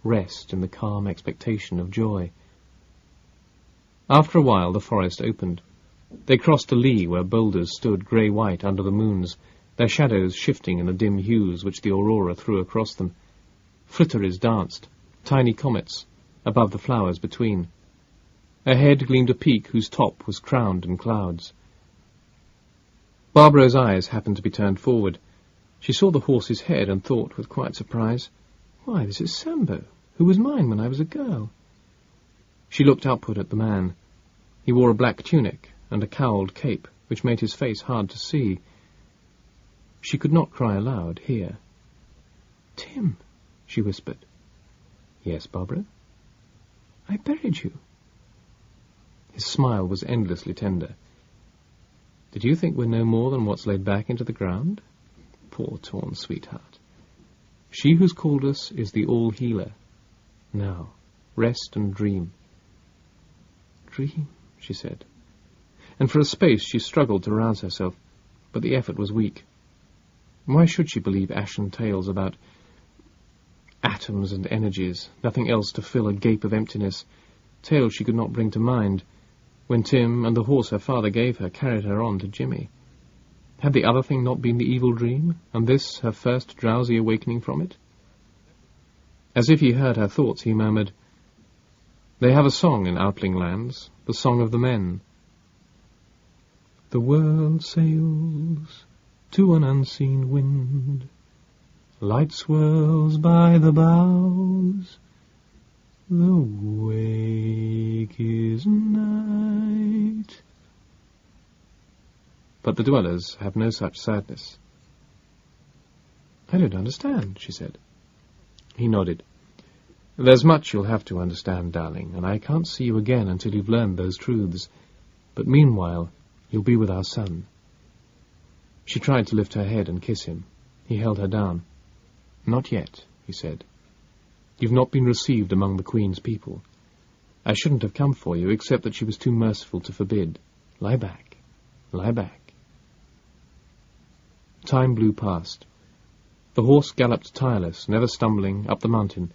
rest in the calm expectation of joy. After a while the forest opened. They crossed a lea where boulders stood grey-white under the moons, their shadows shifting in the dim hues which the aurora threw across them. Flitteries danced, tiny comets, above the flowers between. Ahead gleamed a peak whose top was crowned in clouds. Barbara's eyes happened to be turned forward. She saw the horse's head and thought with quiet surprise, "Why, this is Sambo, who was mine when I was a girl." She looked upward at the man. He wore a black tunic and a cowled cape, which made his face hard to see. She could not cry aloud here. "Tim," she whispered. "Yes, Barbara?" "I buried you." His smile was endlessly tender. "Did you think we're no more than what's laid back into the ground? Poor torn sweetheart. She who's called us is the all-healer. Now, rest and dream." "Dream," she said. And for a space she struggled to rouse herself, but the effort was weak. Why should she believe ashen tales about atoms and energies, nothing else to fill a gape of emptiness, tales she could not bring to mind, when Tim and the horse her father gave her carried her on to Jimmy? Had the other thing not been the evil dream, and this her first drowsy awakening from it? As if he heard her thoughts, he murmured, "They have a song in Outling lands, the song of the men. The world sails to an unseen wind, light swirls by the bows, the wake is night." But the dwellers have no such sadness. "I don't understand," she said. He nodded. "There's much you'll have to understand, darling, and I can't see you again until you've learned those truths. But meanwhile, you'll be with our son." She tried to lift her head and kiss him. He held her down. "Not yet," he said. "You've not been received among the Queen's people. I shouldn't have come for you, except that she was too merciful to forbid. Lie back. Lie back." Time blew past. The horse galloped tireless, never stumbling, up the mountain.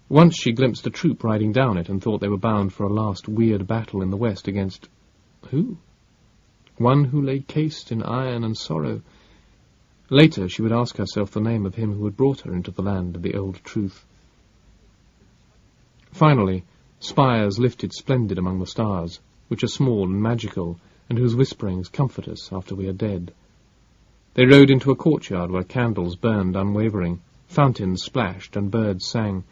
Once she glimpsed a troop riding down it and thought they were bound for a last weird battle in the west against... who? One who lay cased in iron and sorrow. Later she would ask herself the name of him who had brought her into the land of the old truth. Finally, spires lifted splendid among the stars, which are small and magical, and whose whisperings comfort us after we are dead. They rode into a courtyard where candles burned unwavering, Fountains splashed and birds sang.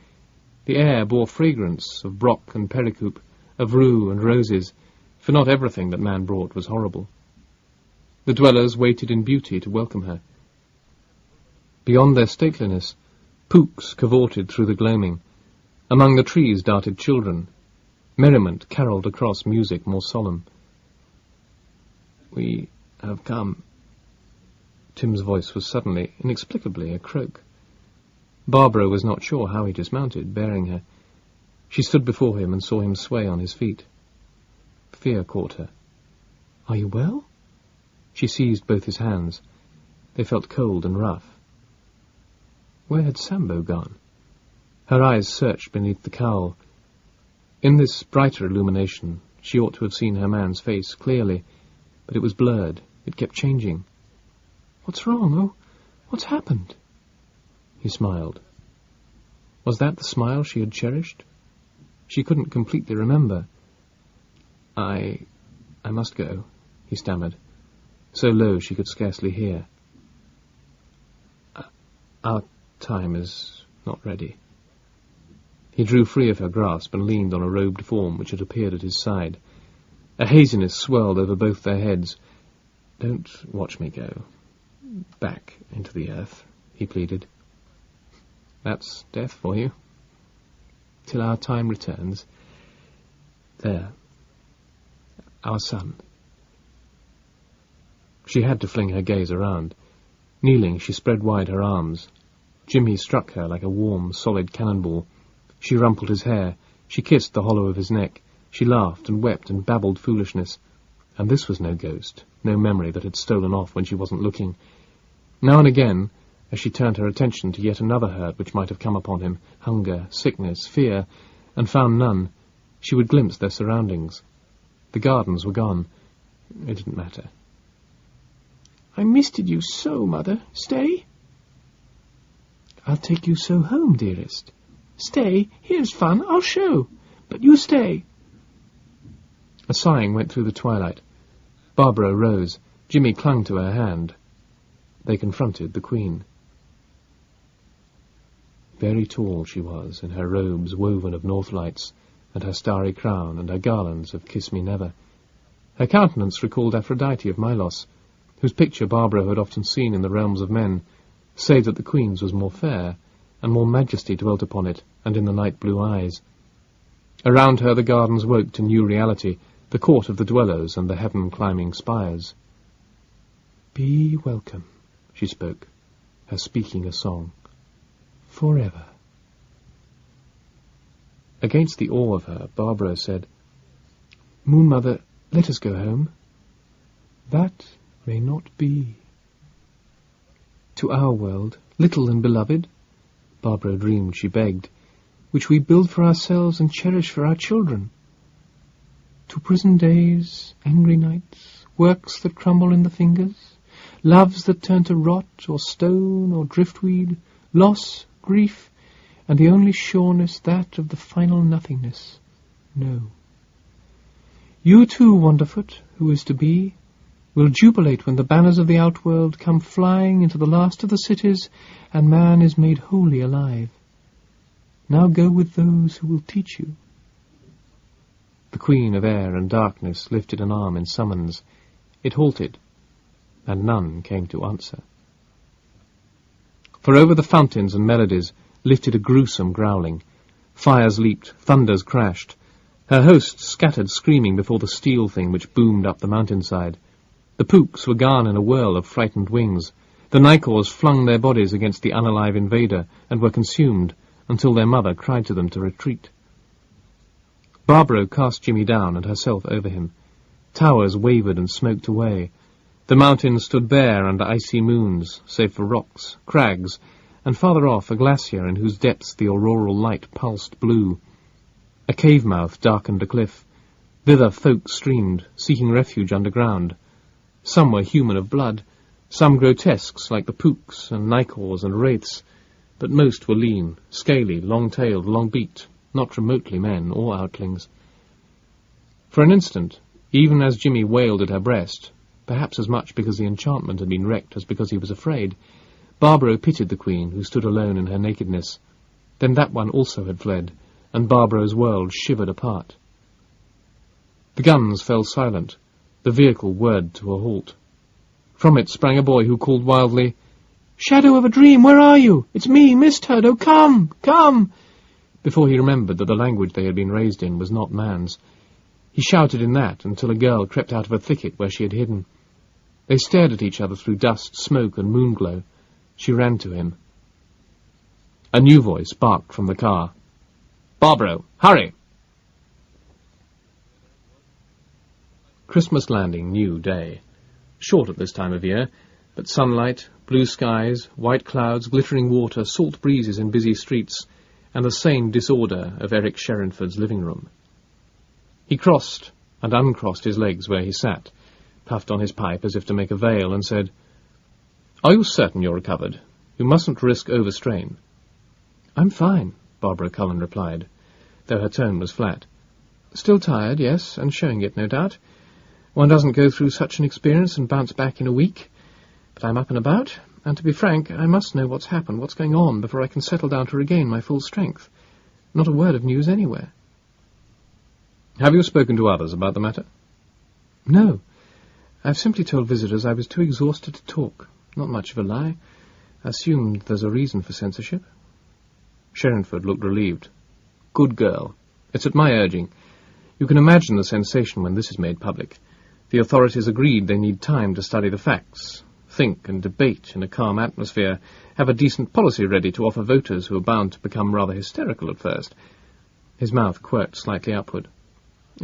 The air bore fragrance of brock and pericoup, of rue and roses, for not everything that man brought was horrible. The dwellers waited in beauty to welcome her. Beyond their stateliness, pooks cavorted through the gloaming. Among the trees darted children. Merriment carolled across music more solemn. "We have come." Tim's voice was suddenly, inexplicably, a croak. Barbara was not sure how he dismounted, bearing her. She stood before him and saw him sway on his feet. Fear caught her. "Are you well?" She seized both his hands. They felt cold and rough. Where had Sambo gone? Her eyes searched beneath the cowl. In this brighter illumination, she ought to have seen her man's face clearly, but it was blurred. It kept changing. "What's wrong? Oh, what's happened?" He smiled. Was that the smile she had cherished? She couldn't completely remember. I must go," he stammered, so low she could scarcely hear. "Our time is not ready." He drew free of her grasp and leaned on a robed form which had appeared at his side. A haziness swirled over both their heads. "Don't watch me go back into the earth," he pleaded. "That's death for you. Till our time returns. There. Our son." She had to fling her gaze around. Kneeling, she spread wide her arms. Jimmy struck her like a warm, solid cannonball. She rumpled his hair. She kissed the hollow of his neck. She laughed and wept and babbled foolishness. And this was no ghost, no memory that had stolen off when she wasn't looking. Now and again, as she turned her attention to yet another hurt which might have come upon him, hunger, sickness, fear, and found none, she would glimpse their surroundings. The gardens were gone. It didn't matter. "I misted you so, Mother. Stay." "I'll take you so home, dearest." "Stay. Here's fun. I'll show. But you stay." A sighing went through the twilight. Barbara rose. Jimmy clung to her hand. They confronted the Queen. Very tall she was, in her robes woven of north lights, and her starry crown, and her garlands of kiss me never. Her countenance recalled Aphrodite of Milos, whose picture Barbara had often seen in the realms of men, save that the Queen's was more fair, and more majesty dwelt upon it, and in the night-blue eyes. Around her the gardens woke to new reality, the court of the dwellers and the heaven-climbing spires. "Be welcome," she spoke, her speaking a song. "Forever." Against the awe of her, Barbara said, "Moon Mother, let us go home." "That may not be." "To our world, little and beloved," Barbara dreamed she begged, "which we build for ourselves and cherish for our children. To prison days, angry nights, works that crumble in the fingers, loves that turn to rot or stone or driftweed, loss, grief, and the only sureness that of the final nothingness. No. You too, Wanderfoot, who is to be, will jubilate when the banners of the outworld come flying into the last of the cities and man is made wholly alive. Now go with those who will teach you." The Queen of Air and Darkness lifted an arm in summons. It halted, and none came to answer. For over the fountains and melodies lifted a gruesome growling. Fires leaped, thunders crashed. Her hosts scattered screaming before the steel thing which boomed up the mountainside. The pooks were gone in a whirl of frightened wings. The Nicors flung their bodies against the unalive invader and were consumed until their mother cried to them to retreat. Barbara cast Jimmy down and herself over him. Towers wavered and smoked away. The mountains stood bare under icy moons, save for rocks, crags, and farther off a glacier in whose depths the auroral light pulsed blue. A cave-mouth darkened a cliff. Thither folk streamed, seeking refuge underground. Some were human of blood, some grotesques like the pooks and Nicors and wraiths, but most were lean, scaly, long-tailed, long-beaked, not remotely men or outlings. For an instant, even as Jimmy wailed at her breast, perhaps as much because the enchantment had been wrecked as because he was afraid, Barbaro pitied the queen, who stood alone in her nakedness. Then that one also had fled, and Barbaro's world shivered apart. The guns fell silent. The vehicle whirred to a halt. From it sprang a boy who called wildly, "Shadow of a dream, where are you? It's me, Mistard, oh come, come!" Before he remembered that the language they had been raised in was not man's. He shouted in that until a girl crept out of a thicket where she had hidden. They stared at each other through dust, smoke, and moonglow. She ran to him. A new voice barked from the car. "Barbaro, hurry!" Christmas landing, new day. Short at this time of year, but sunlight, blue skies, white clouds, glittering water, salt breezes in busy streets, and the sane disorder of Eric Sherrinford's living room. He crossed and uncrossed his legs where he sat, puffed on his pipe as if to make a veil, and said, "Are you certain you're recovered? You mustn't risk overstrain." "I'm fine," Barbara Cullen replied, though her tone was flat. "Still tired, yes, and showing it, no doubt. One doesn't go through such an experience and bounce back in a week. But I'm up and about, and to be frank, I must know what's happened, what's going on, before I can settle down to regain my full strength. Not a word of news anywhere." "Have you spoken to others about the matter?" "No. I've simply told visitors I was too exhausted to talk. Not much of a lie. I assumed there's a reason for censorship." Sherrinford looked relieved. "Good girl. It's at my urging. You can imagine the sensation when this is made public. The authorities agreed they need time to study the facts, think and debate in a calm atmosphere, have a decent policy ready to offer voters who are bound to become rather hysterical at first." His mouth quirked slightly upward.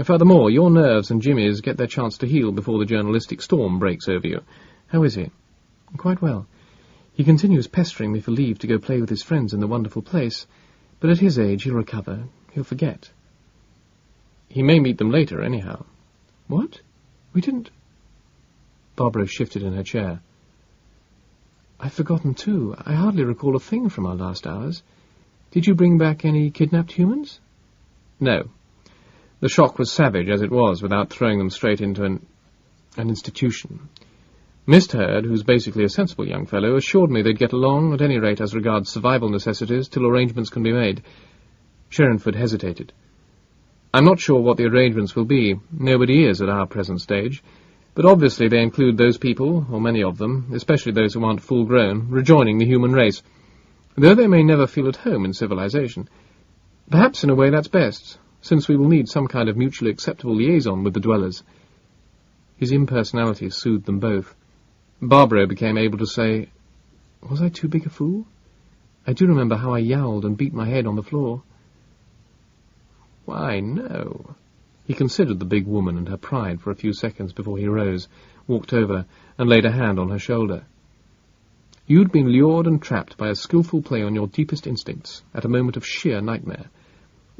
"Furthermore, your nerves and Jimmy's get their chance to heal before the journalistic storm breaks over you. How is he?" "Quite well. He continues pestering me for leave to go play with his friends in the wonderful place, but at his age he'll recover. He'll forget." "He may meet them later, anyhow." "What? We didn't—" Barbara shifted in her chair. "I've forgotten, too. I hardly recall a thing from our last hours. Did you bring back any kidnapped humans?" "No. The shock was savage as it was, without throwing them straight into an institution. Mist Hurd, who's basically a sensible young fellow, assured me they'd get along, at any rate as regards survival necessities, till arrangements can be made." Sherrinford hesitated. "I'm not sure what the arrangements will be. Nobody is at our present stage. But obviously they include those people, or many of them, especially those who aren't full-grown, rejoining the human race, though they may never feel at home in civilization. Perhaps in a way that's best, since we will need some kind of mutually acceptable liaison with the dwellers." His impersonality soothed them both. Barbaro became able to say, "Was I too big a fool? I do remember how I yowled and beat my head on the floor." "Why, no." He considered the big woman and her pride for a few seconds before he rose, walked over, and laid a hand on her shoulder. "You'd been lured and trapped by a skilful play on your deepest instincts, at a moment of sheer nightmare.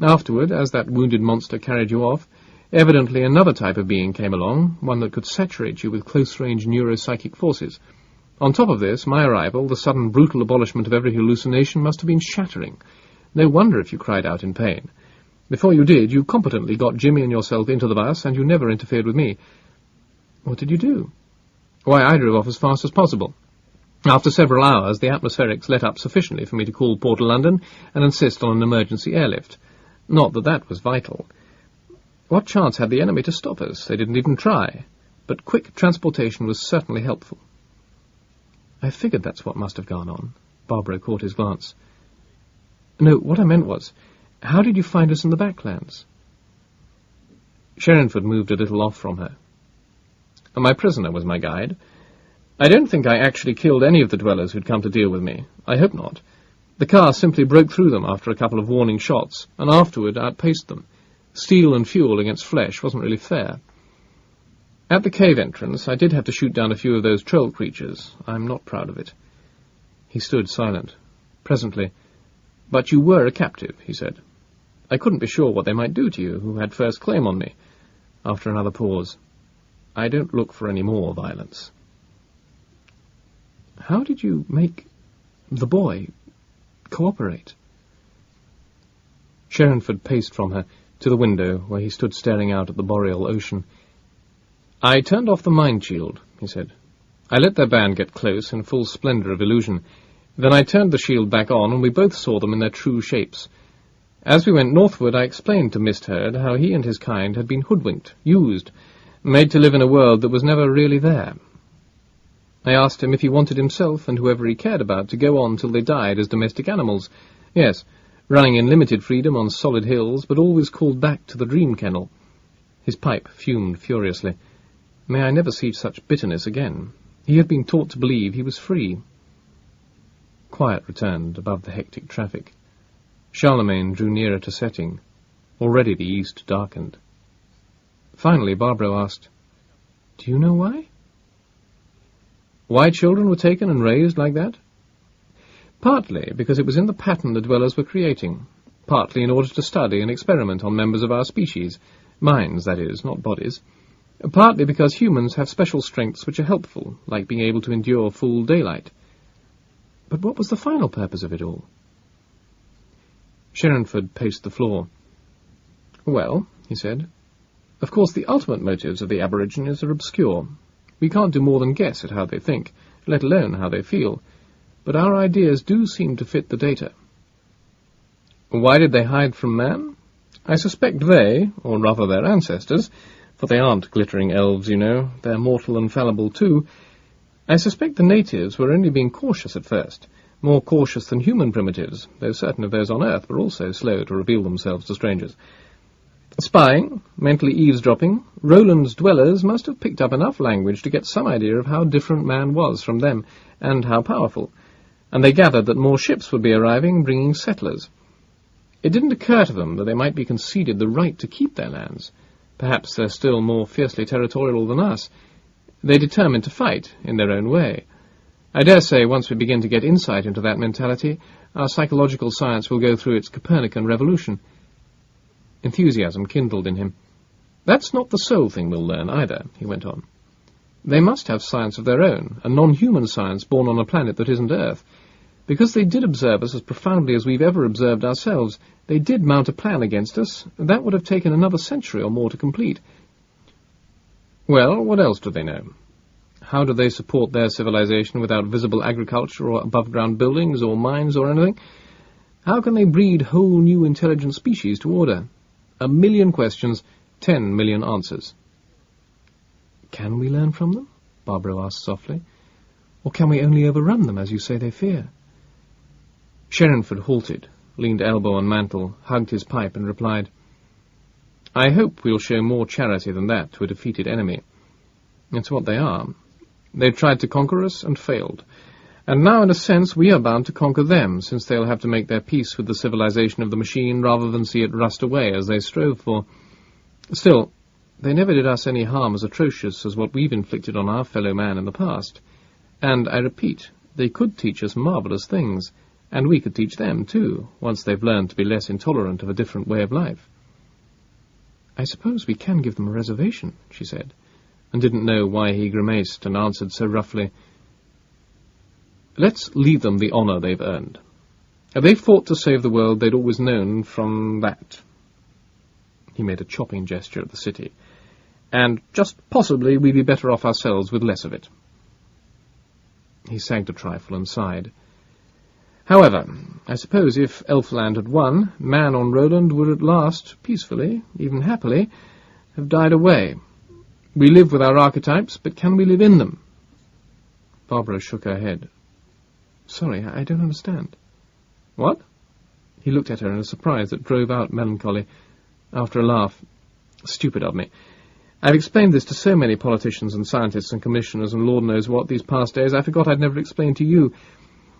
Afterward, as that wounded monster carried you off, evidently another type of being came along, one that could saturate you with close-range neuropsychic forces. On top of this, my arrival, the sudden brutal abolishment of every hallucination, must have been shattering. No wonder if you cried out in pain. Before you did, you competently got Jimmy and yourself into the bus, and you never interfered with me." "What did you do?" "Why, I drove off as fast as possible. After several hours, the atmospherics let up sufficiently for me to call Port of London and insist on an emergency airlift. Not that that was vital. What chance had the enemy to stop us? They didn't even try. But quick transportation was certainly helpful." "I figured that's what must have gone on." Barbara caught his glance. "No, what I meant was, how did you find us in the backlands?" Sherrinford moved a little off from her. "My prisoner was my guide. I don't think I actually killed any of the dwellers who'd come to deal with me. I hope not. The car simply broke through them after a couple of warning shots, and afterward outpaced them. Steel and fuel against flesh wasn't really fair. At the cave entrance, I did have to shoot down a few of those troll creatures. I'm not proud of it." He stood silent. Presently, "But you were a captive," he said. "I couldn't be sure what they might do to you, who had first claim on me." After another pause, "I don't look for any more violence." "How did you make the boy cooperate?" Sherrinford paced from her to the window, where he stood staring out at the boreal ocean. "I turned off the mind shield," he said. I let their band get close in full splendour of illusion. Then I turned the shield back on, and we both saw them in their true shapes. As we went northward, I explained to Mistherd how he and his kind had been hoodwinked, used, made to live in a world that was never really there. I asked him if he wanted himself and whoever he cared about to go on till they died as domestic animals. Yes, running in limited freedom on solid hills, but always called back to the dream kennel. His pipe fumed furiously. May I never see such bitterness again. He had been taught to believe he was free. Quiet returned above the hectic traffic. Charlemagne drew nearer to setting. Already the east darkened. Finally, Barbro asked, "Do you know why?" Why children were taken and raised like that? Partly because it was in the pattern the dwellers were creating, partly in order to study and experiment on members of our species, minds, that is, not bodies, partly because humans have special strengths which are helpful, like being able to endure full daylight. But what was the final purpose of it all? Sherrinford paced the floor. "Well," he said, "of course the ultimate motives of the Aborigines are obscure. We can't do more than guess at how they think, let alone how they feel, but our ideas do seem to fit the data." Why did they hide from man? I suspect they, or rather their ancestors, for they aren't glittering elves, you know, they're mortal and fallible too. I suspect the natives were only being cautious at first, more cautious than human primitives, though certain of those on Earth were also slow to reveal themselves to strangers. Spying, mentally eavesdropping, Roland's dwellers must have picked up enough language to get some idea of how different man was from them, and how powerful, and they gathered that more ships would be arriving, bringing settlers. It didn't occur to them that they might be conceded the right to keep their lands. Perhaps they're still more fiercely territorial than us. They determined to fight, in their own way. I dare say once we begin to get insight into that mentality, our psychological science will go through its Copernican revolution. Enthusiasm kindled in him. That's not the sole thing we'll learn either, he went on. They must have science of their own, a non-human science born on a planet that isn't Earth. Because they did observe us as profoundly as we've ever observed ourselves, they did mount a plan against us. That would have taken another century or more to complete. Well, what else do they know? How do they support their civilization without visible agriculture or above-ground buildings or mines or anything? How can they breed whole new intelligent species to order? 1,000,000 questions, 10 million answers. Can we learn from them? Barbro asked softly. Or can we only overrun them, as you say they fear? Sherrinford halted, leaned elbow on mantel, hugged his pipe, and replied, I hope we'll show more charity than that to a defeated enemy. It's what they are. They've tried to conquer us and failed. And now, in a sense, we are bound to conquer them, since they'll have to make their peace with the civilization of the machine rather than see it rust away as they strove for. Still, they never did us any harm as atrocious as what we've inflicted on our fellow man in the past. And, I repeat, they could teach us marvellous things, and we could teach them, too, once they've learned to be less intolerant of a different way of life. I suppose we can give them a reservation, she said, and didn't know why he grimaced and answered so roughly, Let's leave them the honour they've earned. They fought to save the world they'd always known from that. He made a chopping gesture at the city. And just possibly we'd be better off ourselves with less of it. He sagged a trifle and sighed. However, I suppose if Elfland had won, man on Roland would at last, peacefully, even happily, have died away. We live with our archetypes, but can we live in them? Barbara shook her head. Sorry, I don't understand. What? He looked at her in a surprise that drove out melancholy. After a laugh, stupid of me. I've explained this to so many politicians and scientists and commissioners and Lord knows what these past days, I forgot I'd never explained to you.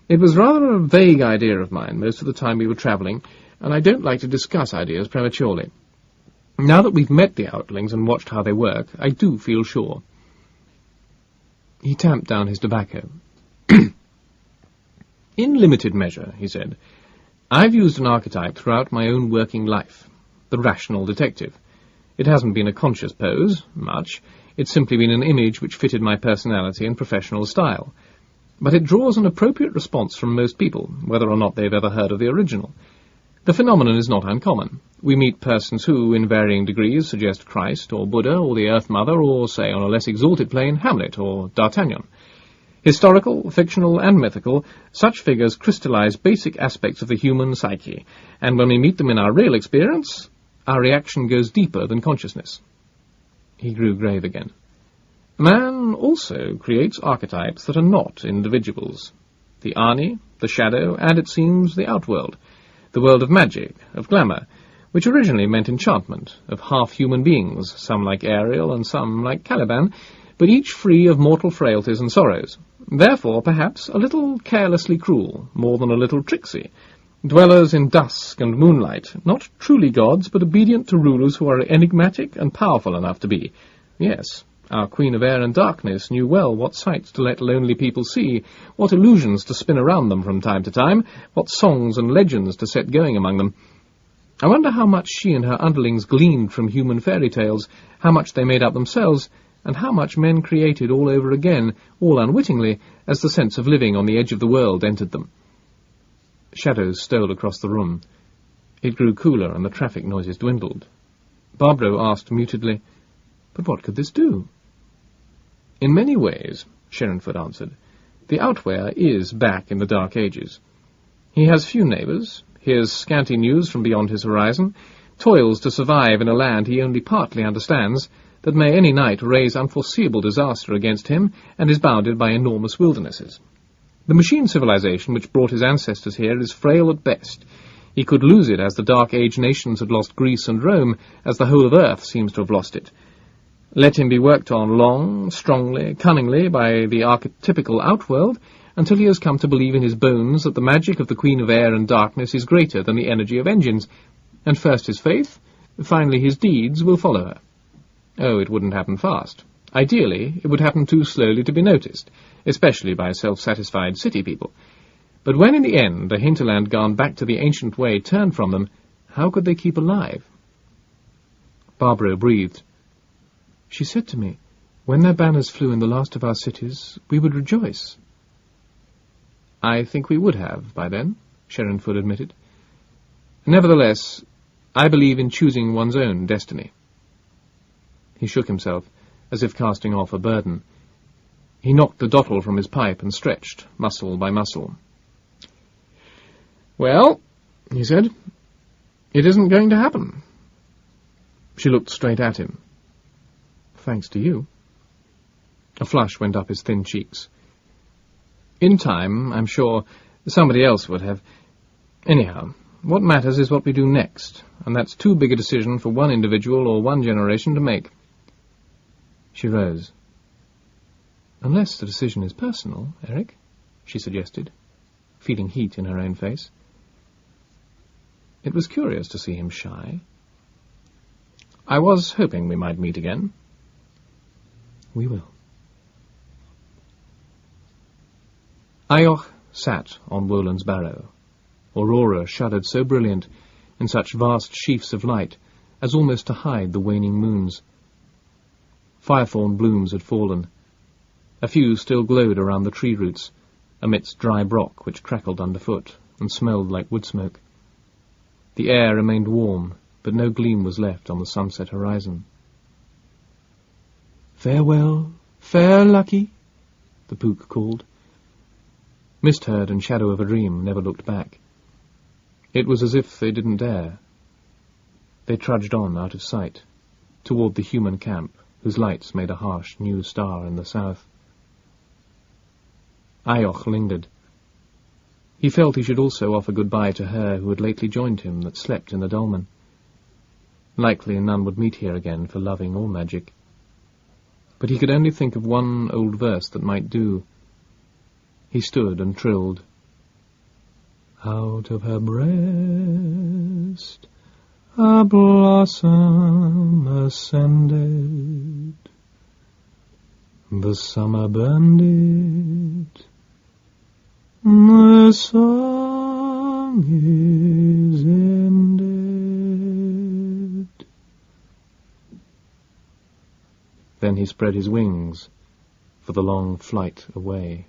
It was rather a vague idea of mine most of the time we were travelling, and I don't like to discuss ideas prematurely. Now that we've met the Outlings and watched how they work, I do feel sure. He tamped down his tobacco. In limited measure, he said, I've used an archetype throughout my own working life, the rational detective. It hasn't been a conscious pose, much. It's simply been an image which fitted my personality and professional style. But it draws an appropriate response from most people, whether or not they've ever heard of the original. The phenomenon is not uncommon. We meet persons who, in varying degrees, suggest Christ or Buddha or the Earth Mother or, say, on a less exalted plane, Hamlet or D'Artagnan. Historical, fictional, and mythical, such figures crystallize basic aspects of the human psyche, and when we meet them in our real experience, our reaction goes deeper than consciousness. He grew grave again. Man also creates archetypes that are not individuals. The Ani, the shadow, and, it seems, the outworld. The world of magic, of glamour, which originally meant enchantment, of half-human beings, some like Ariel and some like Caliban, but each free of mortal frailties and sorrows. Therefore, perhaps, a little carelessly cruel, more than a little tricksy. Dwellers in dusk and moonlight, not truly gods, but obedient to rulers who are enigmatic and powerful enough to be. Yes, our Queen of Air and Darkness knew well what sights to let lonely people see, what illusions to spin around them from time to time, what songs and legends to set going among them. I wonder how much she and her underlings gleaned from human fairy tales, how much they made up themselves, and how much men created all over again, all unwittingly, as the sense of living on the edge of the world entered them. Shadows stole across the room. It grew cooler, and the traffic noises dwindled. Barbro asked mutedly, "But what could this do?" "In many ways," Sherrinford answered. "The Outwear is back in the Dark Ages. He has few neighbours, hears scanty news from beyond his horizon, toils to survive in a land he only partly understands, that may any night raise unforeseeable disaster against him, and is bounded by enormous wildernesses. The machine civilization which brought his ancestors here is frail at best. He could lose it as the Dark Age nations had lost Greece and Rome, as the whole of Earth seems to have lost it. Let him be worked on long, strongly, cunningly by the archetypical outworld, until he has come to believe in his bones that the magic of the Queen of Air and Darkness is greater than the energy of engines, and first his faith, finally his deeds will follow her. Oh, it wouldn't happen fast. Ideally, it would happen too slowly to be noticed, especially by self-satisfied city people. But when in the end the hinterland gone back to the ancient way turned from them, how could they keep alive? Barbro breathed. "She said to me, when their banners flew in the last of our cities, we would rejoice." "I think we would have, by then," Sherrinford admitted. "Nevertheless, I believe in choosing one's own destiny." He shook himself, as if casting off a burden. He knocked the dottle from his pipe and stretched, muscle by muscle. "Well," he said, "it isn't going to happen." She looked straight at him. "Thanks to you." A flush went up his thin cheeks. "In time, I'm sure, somebody else would have. Anyhow, what matters is what we do next, and that's too big a decision for one individual or one generation to make." She rose. "Unless the decision is personal, Eric," she suggested, feeling heat in her own face. It was curious to see him shy. "I was hoping we might meet again." "We will." Ayoch sat on Woland's barrow. Aurora shuddered so brilliant, in such vast sheafs of light, as almost to hide the waning moons. Firethorn blooms had fallen. A few still glowed around the tree roots, amidst dry brock which crackled underfoot and smelled like wood smoke. The air remained warm, but no gleam was left on the sunset horizon. "Farewell, fair Lucky," the Pook called. Mist-Herd and Shadow of a Dream never looked back. It was as if they didn't dare. They trudged on out of sight, toward the human camp, whose lights made a harsh new star in the south. Ayoch lingered. He felt he should also offer goodbye to her who had lately joined him that slept in the dolmen. Likely none would meet here again for loving or magic. But he could only think of one old verse that might do. He stood and trilled. Out of her breast a blossom ascended, the summer burned it, the song is ended. Then he spread his wings for the long flight away.